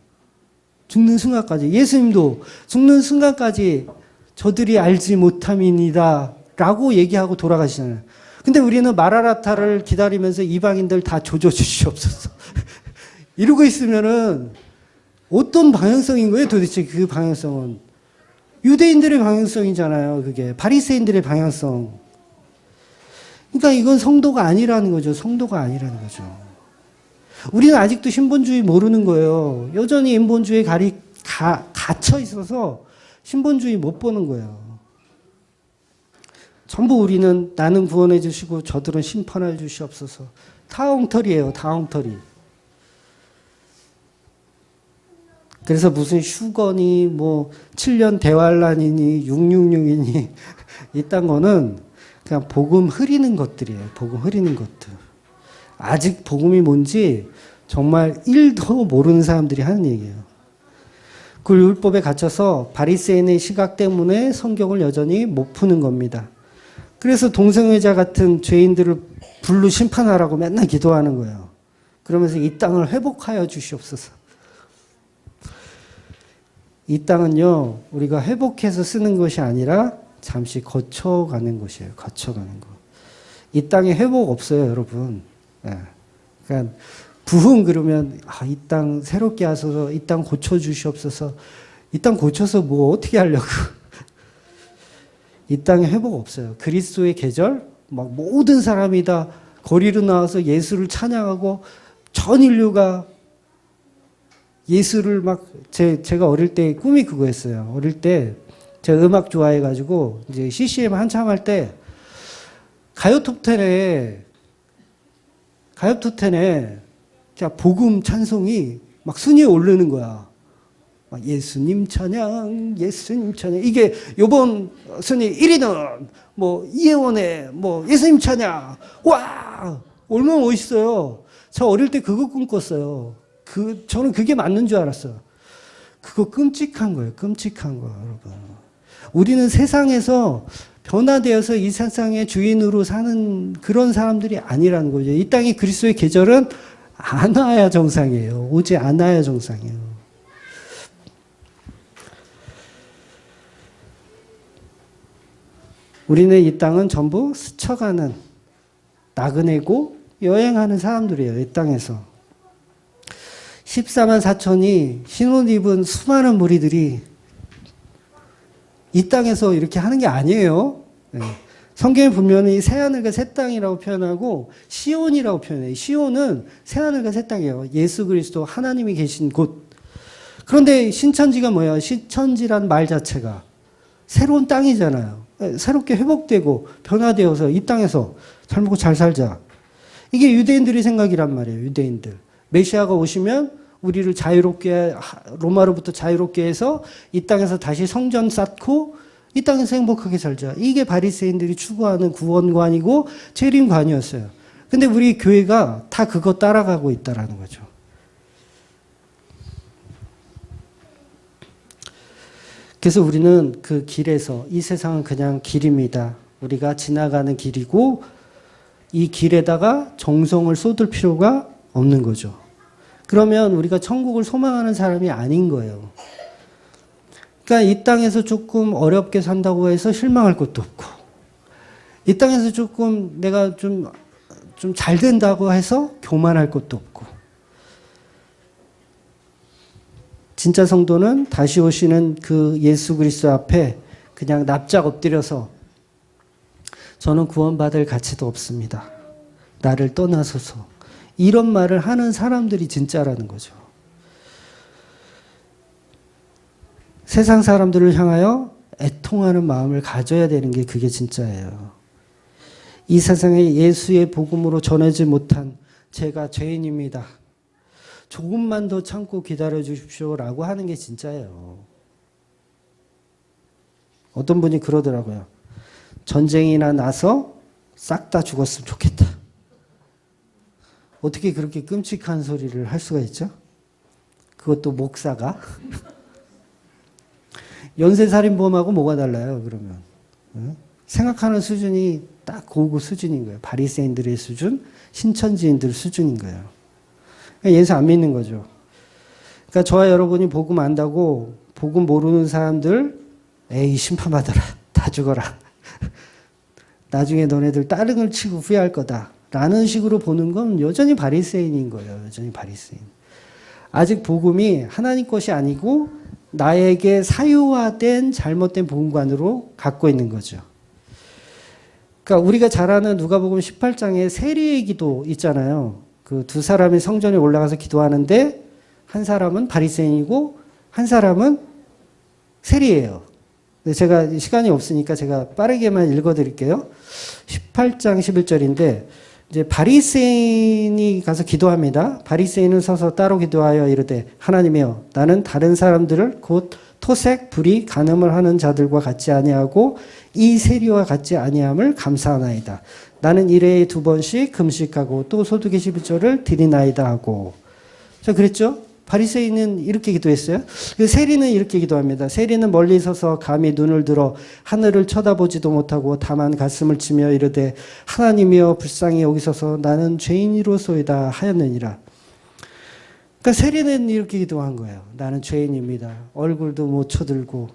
죽는 순간까지. 예수님도 죽는 순간까지 저들이 알지 못함이니다 라고 얘기하고 돌아가시잖아요. 근데 우리는 마라나타를 기다리면서 이방인들 다 조져 주시옵소서 이러고 있으면은 어떤 방향성인 거예요? 도대체 그 방향성은 유대인들의 방향성이잖아요. 그게 바리새인들의 방향성. 그러니까 이건 성도가 아니라는 거죠. 성도가 아니라는 거죠. 우리는 아직도 신본주의 모르는 거예요. 여전히 인본주의에 갇혀 있어서 신본주의 못 보는 거예요. 전부 우리는 나는 구원해 주시고 저들은 심판해 주시옵소서. 다 엉터리예요. 다 엉터리. 그래서 무슨 휴거니 뭐 7년 대환란이니 666이니 이딴 거는 그냥 복음 흐리는 것들이에요. 복음 흐리는 것들. 아직 복음이 뭔지 정말 1도 모르는 사람들이 하는 얘기예요. 그 율법에 갇혀서 바리새인의 시각 때문에 성경을 여전히 못 푸는 겁니다. 그래서 동성애자 같은 죄인들을 불로 심판하라고 맨날 기도하는 거예요. 그러면서 이 땅을 회복하여 주시옵소서. 이 땅은요, 우리가 회복해서 쓰는 것이 아니라 잠시 거쳐가는 것이에요. 거쳐가는 거. 이 땅에 회복 없어요, 여러분. 네. 그러니까 부흥 그러면 이 땅 새롭게 하소서, 이 땅 고쳐 주시옵소서. 이 땅 고쳐서 뭐 어떻게 하려고? 이 땅에 회복 없어요. 그리스도의 계절, 막 모든 사람이 다 거리로 나와서 예수를 찬양하고 전 인류가 예수를 막 제가 어릴 때 꿈이 그거였어요. 어릴 때 제가 음악 좋아해가지고 이제 CCM 한참 할 때 가요톱10에 복음 찬송이 막 순위에 오르는 거야. 막 예수님 찬양, 예수님 찬양. 이게 요번 순위 1위는 뭐 이혜원의 뭐 예수님 찬양. 와! 얼마나 멋있어요. 저 어릴 때 그거 꿈꿨어요. 저는 그게 맞는 줄 알았어요. 그거 끔찍한 거예요. 끔찍한 거, 여러분. 우리는 세상에서 변화되어서 이 세상의 주인으로 사는 그런 사람들이 아니라는 거죠. 이 땅에 그리스도의 계절은 안 와야 정상이에요. 오지 않아야 정상이에요. 우리는 이 땅은 전부 스쳐가는, 나그네고 여행하는 사람들이에요. 이 땅에서. 14만 4천이 흰옷 입은 수많은 무리들이 이 땅에서 이렇게 하는 게 아니에요. 네. 성경에 보면 이 새하늘과 새 땅이라고 표현하고 시온이라고 표현해요. 시온은 새하늘과 새 땅이에요. 예수 그리스도 하나님이 계신 곳. 그런데 신천지가 뭐야? 신천지란 말 자체가 새로운 땅이잖아요. 새롭게 회복되고 변화되어서 이 땅에서 잘 먹고 잘 살자. 이게 유대인들의 생각이란 말이에요. 유대인들. 메시아가 오시면 우리를 자유롭게, 로마로부터 자유롭게 해서 이 땅에서 다시 성전 쌓고 이 땅에서 행복하게 살자. 이게 바리새인들이 추구하는 구원관이고 재림관이었어요. 근데 우리 교회가 다 그거 따라가고 있다라는 거죠. 그래서 우리는 그 길에서, 이 세상은 그냥 길입니다. 우리가 지나가는 길이고 이 길에다가 정성을 쏟을 필요가 없는 거죠. 그러면 우리가 천국을 소망하는 사람이 아닌 거예요. 그러니까 이 땅에서 조금 어렵게 산다고 해서 실망할 것도 없고, 이 땅에서 조금 내가 좀 잘 된다고 해서 교만할 것도 없고, 진짜 성도는 다시 오시는 그 예수 그리스도 앞에 그냥 납작 엎드려서 저는 구원받을 가치도 없습니다. 나를 떠나소서. 이런 말을 하는 사람들이 진짜라는 거죠. 세상 사람들을 향하여 애통하는 마음을 가져야 되는 게 그게 진짜예요. 이 세상에 예수의 복음으로 전하지 못한 제가 죄인입니다. 조금만 더 참고 기다려 주십시오라고 하는 게 진짜예요. 어떤 분이 그러더라고요. 전쟁이나 나서 싹 다 죽었으면 좋겠다. 어떻게 그렇게 끔찍한 소리를 할 수가 있죠? 그것도 목사가. 연쇄살인범하고 뭐가 달라요, 그러면? 생각하는 수준이 딱 고급 수준인 거예요. 바리새인들의 수준, 신천지인들 수준인 거예요. 예수 안 믿는 거죠. 그러니까 저와 여러분이 복음 안다고 복음 모르는 사람들, 에이, 심판받아라. 다 죽어라. 나중에 너네들 따릉을 치고 후회할 거다. 라는 식으로 보는 건 여전히 바리새인인 거예요. 여전히 바리새인. 아직 복음이 하나님 것이 아니고 나에게 사유화된 잘못된 복음관으로 갖고 있는 거죠. 그러니까 우리가 잘 아는 누가복음 18장에 세리의 기도 있잖아요. 그 두 사람이 성전에 올라가서 기도하는데 한 사람은 바리새인이고 한 사람은 세리예요. 근데 제가 시간이 없으니까 제가 빠르게만 읽어드릴게요. 18장 11절인데 이제 바리새인이 가서 기도합니다. 바리새인은 서서 따로 기도하여 이르되 하나님이여 나는 다른 사람들을 곧 토색, 불의, 간음을 하는 자들과 같지 아니하고 이 세리와 같지 아니함을 감사하나이다. 나는 일회에 2번씩 금식하고 또 소득의 11조를 드리나이다 하고. 자, 그랬죠? 바리새인은 이렇게 기도했어요. 세리는 이렇게 기도합니다. 세리는 멀리 서서 감히 눈을 들어 하늘을 쳐다보지도 못하고 다만 가슴을 치며 이르되 하나님이여 불쌍히 여기소서 나는 죄인이로소이다 하였느니라. 그러니까 세리는 이렇게 기도한 거예요. 나는 죄인입니다. 얼굴도 못 쳐들고.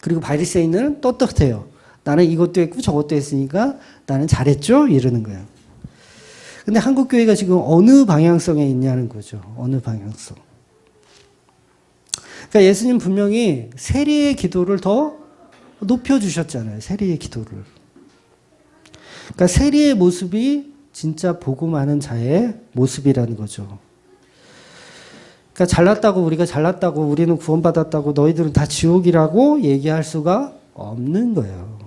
그리고 바리새인은 떳떳해요. 나는 이것도 했고 저것도 했으니까 나는 잘했죠? 이러는 거예요. 근데 한국 교회가 지금 어느 방향성에 있냐는 거죠. 어느 방향성. 그러니까 예수님 분명히 세리의 기도를 더 높여주셨잖아요. 세리의 기도를. 그러니까 세리의 모습이 진짜 복음하는 자의 모습이라는 거죠. 그러니까 잘났다고 우리가 잘났다고 우리는 구원받았다고 너희들은 다 지옥이라고 얘기할 수가 없는 거예요.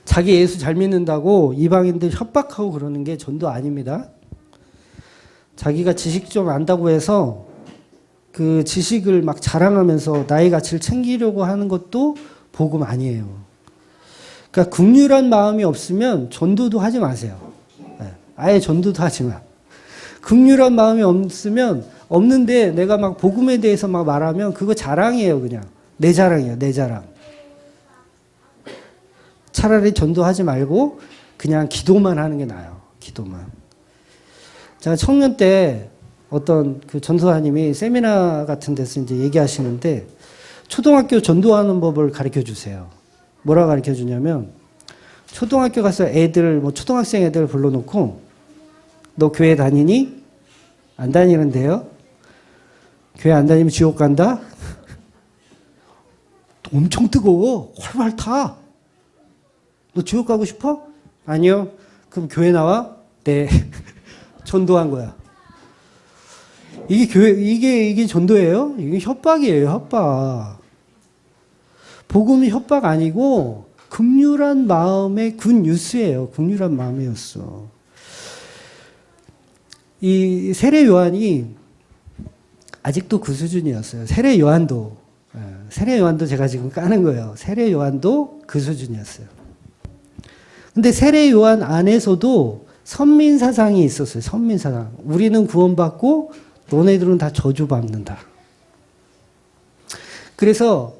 자기 예수 잘 믿는다고 이방인들 협박하고 그러는 게 전도 아닙니다. 자기가 지식 좀 안다고 해서 그 지식을 막 자랑하면서 나의 가치를 챙기려고 하는 것도 복음 아니에요. 그러니까 긍휼한 마음이 없으면 전도도 하지 마세요. 아예 전도도 하지 마. 긍휼한 마음이 없으면 없는데 내가 막 복음에 대해서 막 말하면 그거 자랑이에요, 그냥. 내 자랑이에요, 내 자랑. 차라리 전도하지 말고 그냥 기도만 하는 게 나아요. 기도만. 제가 청년 때 어떤 그 전도사님이 세미나 같은 데서 이제 얘기하시는데 초등학교 전도하는 법을 가르쳐 주세요. 뭐라 가르쳐 주냐면 초등학교 가서 애들, 뭐 초등학생 애들 불러놓고 너 교회 다니니? 안 다니는데요? 교회 안 다니면 지옥 간다? 엄청 뜨거워. 활활 타. 너 지옥 가고 싶어? 아니요. 그럼 교회 나와? 네. 전도한 거야. 이게 전도예요? 이게 협박이에요, 협박. 복음이 협박 아니고, 긍휼한 마음의 굿뉴스예요. 긍휼한 마음이었어. 이 세례 요한이 아직도 그 수준이었어요. 세례 요한도 제가 지금 까는 거예요. 세례 요한도 그 수준이었어요. 근데 세례 요한 안에서도 선민사상이 있었어요. 선민사상. 우리는 구원받고 너네들은 다 저주받는다. 그래서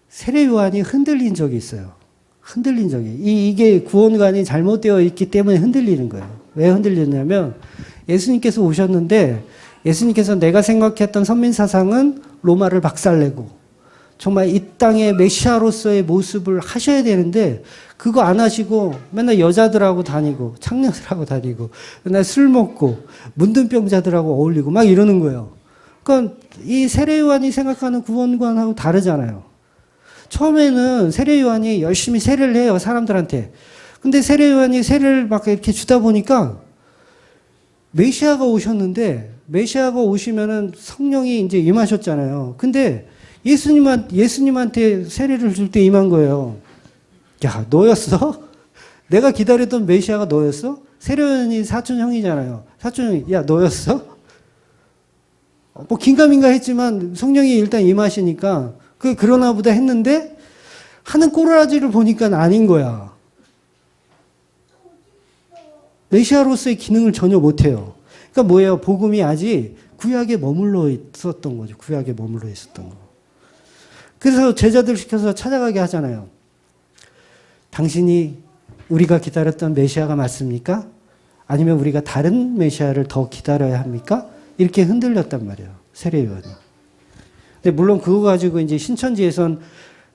세례 요한이 흔들린 적이 있어요. 흔들린 적이. 이게 구원관이 잘못되어 있기 때문에 흔들리는 거예요. 왜 흔들렸냐면 예수님께서 오셨는데 예수님께서 내가 생각했던 선민사상은 로마를 박살내고 정말 이 땅의 메시아로서의 모습을 하셔야 되는데 그거 안 하시고 맨날 여자들하고 다니고 창녀들하고 다니고 맨날 술 먹고 문둥병자들하고 어울리고 막 이러는 거예요. 그러니까 이 세례 요한이 생각하는 구원관하고 다르잖아요. 처음에는 세례 요한이 열심히 세례를 해요, 사람들한테. 근데 세례 요한이 세례를 막 이렇게 주다 보니까 메시아가 오셨는데 메시아가 오시면은 성령이 이제 임하셨잖아요. 근데 예수님한테 세례를 줄 때 임한 거예요. 야, 너였어? 내가 기다렸던 메시아가 너였어? 세례 요한이 사촌 형이잖아요. 사촌 형이, 야, 너였어? 뭐 긴가민가 했지만 성령이 일단 임하시니까 그러나 보다 했는데 하는 꼬라지를 보니까 아닌 거야. 메시아로서의 기능을 전혀 못해요. 그러니까 뭐예요? 복음이 아직 구약에 머물러 있었던 거죠. 구약에 머물러 있었던 거. 그래서 제자들 시켜서 찾아가게 하잖아요. 당신이 우리가 기다렸던 메시아가 맞습니까? 아니면 우리가 다른 메시아를 더 기다려야 합니까? 이렇게 흔들렸단 말이에요. 세례 요한이. 근데 물론 그거 가지고 이제 신천지에선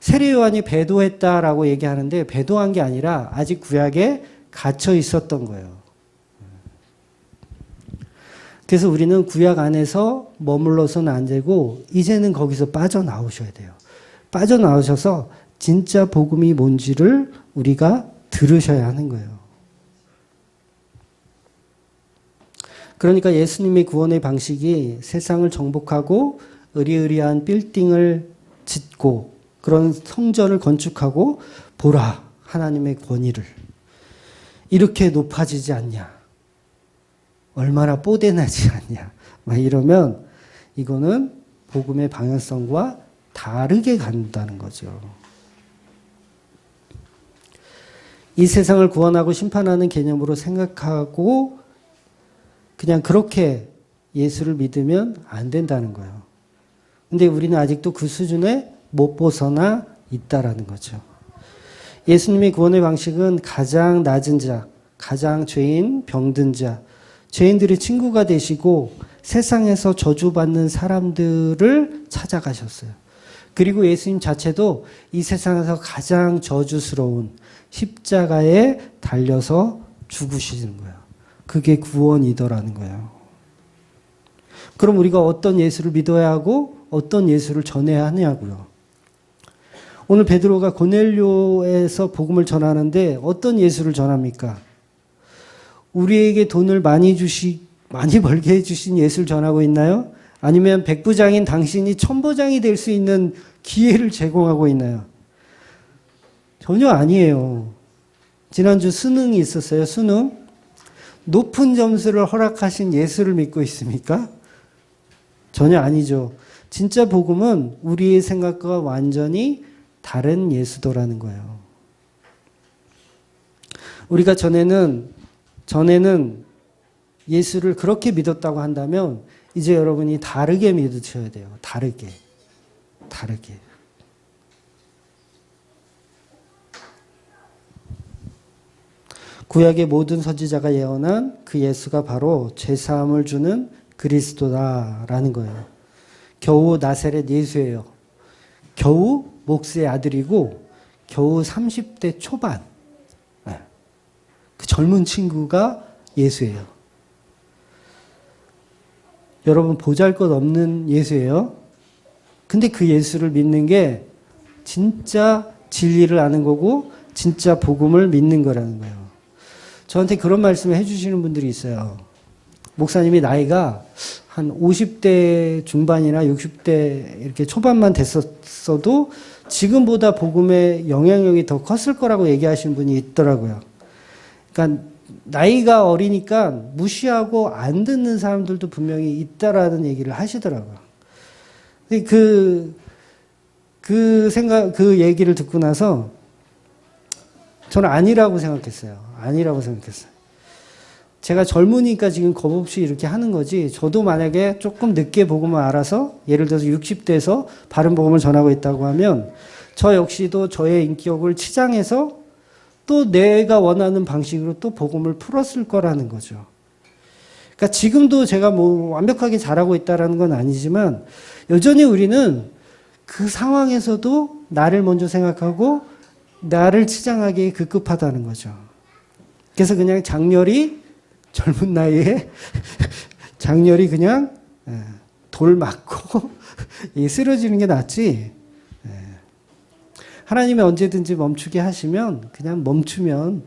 세례 요한이 배도했다라고 얘기하는데 배도한 게 아니라 아직 구약에 갇혀 있었던 거예요. 그래서 우리는 구약 안에서 머물러서는 안 되고 이제는 거기서 빠져나오셔야 돼요. 빠져나오셔서 진짜 복음이 뭔지를 우리가 들으셔야 하는 거예요. 그러니까 예수님의 구원의 방식이 세상을 정복하고 으리으리한 빌딩을 짓고 그런 성전을 건축하고 보라 하나님의 권위를 이렇게 높아지지 않냐. 얼마나 뽀대나지 않냐. 막 이러면 이거는 복음의 방향성과 다르게 간다는 거죠. 이 세상을 구원하고 심판하는 개념으로 생각하고 그냥 그렇게 예수를 믿으면 안 된다는 거예요. 근데 우리는 아직도 그 수준에 못 벗어나 있다라는 거죠. 예수님의 구원의 방식은 가장 낮은 자, 가장 죄인, 병든 자, 죄인들의 친구가 되시고 세상에서 저주받는 사람들을 찾아가셨어요. 그리고 예수님 자체도 이 세상에서 가장 저주스러운 십자가에 달려서 죽으시는 거예요. 그게 구원이더라는 거예요. 그럼 우리가 어떤 예수를 믿어야 하고 어떤 예수를 전해야 하냐고요. 오늘 베드로가 고넬료에서 복음을 전하는데 어떤 예수를 전합니까? 우리에게 돈을 많이 벌게 해주신 예수를 전하고 있나요? 아니면 백부장인 당신이 천부장이 될 수 있는 기회를 제공하고 있나요? 전혀 아니에요. 지난주 수능이 있었어요. 수능. 높은 점수를 허락하신 예수를 믿고 있습니까? 전혀 아니죠. 진짜 복음은 우리의 생각과 완전히 다른 예수도라는 거예요. 우리가 전에는 예수를 그렇게 믿었다고 한다면 이제 여러분이 다르게 믿으셔야 돼요. 다르게. 구약의 모든 선지자가 예언한 그 예수가 바로 죄사함을 주는 그리스도다라는 거예요. 겨우 나사렛 예수예요. 겨우 목수의 아들이고 겨우 30대 초반. 그 젊은 친구가 예수예요. 여러분 보잘것없는 예수예요. 근데 그 예수를 믿는 게 진짜 진리를 아는 거고 진짜 복음을 믿는 거라는 거예요. 저한테 그런 말씀을 해주시는 분들이 있어요. 목사님이 나이가 한 50대 중반이나 60대 이렇게 초반만 됐었어도 지금보다 복음의 영향력이 더 컸을 거라고 얘기하시는 분이 있더라고요. 그러니까 나이가 어리니까 무시하고 안 듣는 사람들도 분명히 있다라는 얘기를 하시더라고요. 그 얘기를 듣고 나서 저는 아니라고 생각했어요. 제가 젊으니까 지금 겁없이 이렇게 하는 거지, 저도 만약에 조금 늦게 복음을 알아서 예를 들어서 60대에서 바른 복음을 전하고 있다고 하면 저 역시도 저의 인격을 치장해서 또 내가 원하는 방식으로 또 복음을 풀었을 거라는 거죠. 그러니까 지금도 제가 뭐 완벽하게 잘하고 있다라는 건 아니지만 여전히 우리는 그 상황에서도 나를 먼저 생각하고 나를 치장하기에 급급하다는 거죠. 그래서 그냥 장렬히 젊은 나이에 장렬히 그냥 돌 맞고 쓰러지는 게 낫지. 하나님이 언제든지 멈추게 하시면 그냥 멈추면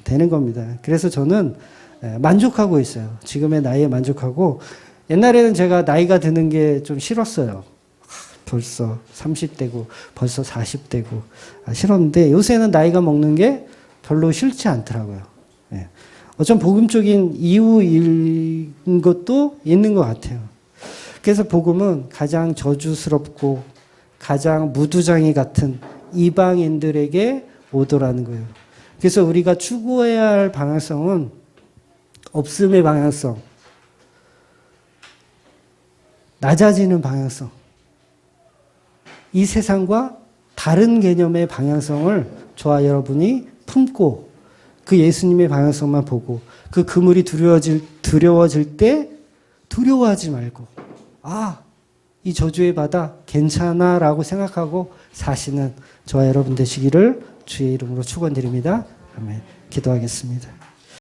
되는 겁니다. 그래서 저는 만족하고 있어요. 지금의 나이에 만족하고, 옛날에는 제가 나이가 드는 게 좀 싫었어요. 벌써 30대고 벌써 40대고 싫었는데 요새는 나이가 먹는 게 별로 싫지 않더라고요. 어쩜 복음적인 이유인 것도 있는 것 같아요. 그래서 복음은 가장 저주스럽고 가장 무두장이 같은 이방인들에게 오더라는 거예요. 그래서 우리가 추구해야 할 방향성은 없음의 방향성, 낮아지는 방향성, 이 세상과 다른 개념의 방향성을 저와 여러분이 품고 그 예수님의 방향성만 보고 그 그물이 두려워질 때 두려워하지 말고, 이 저주의 바다 괜찮아 라고 생각하고 사시는 저와 여러분 되시기를 주의 이름으로 축원드립니다. 아멘. 기도하겠습니다.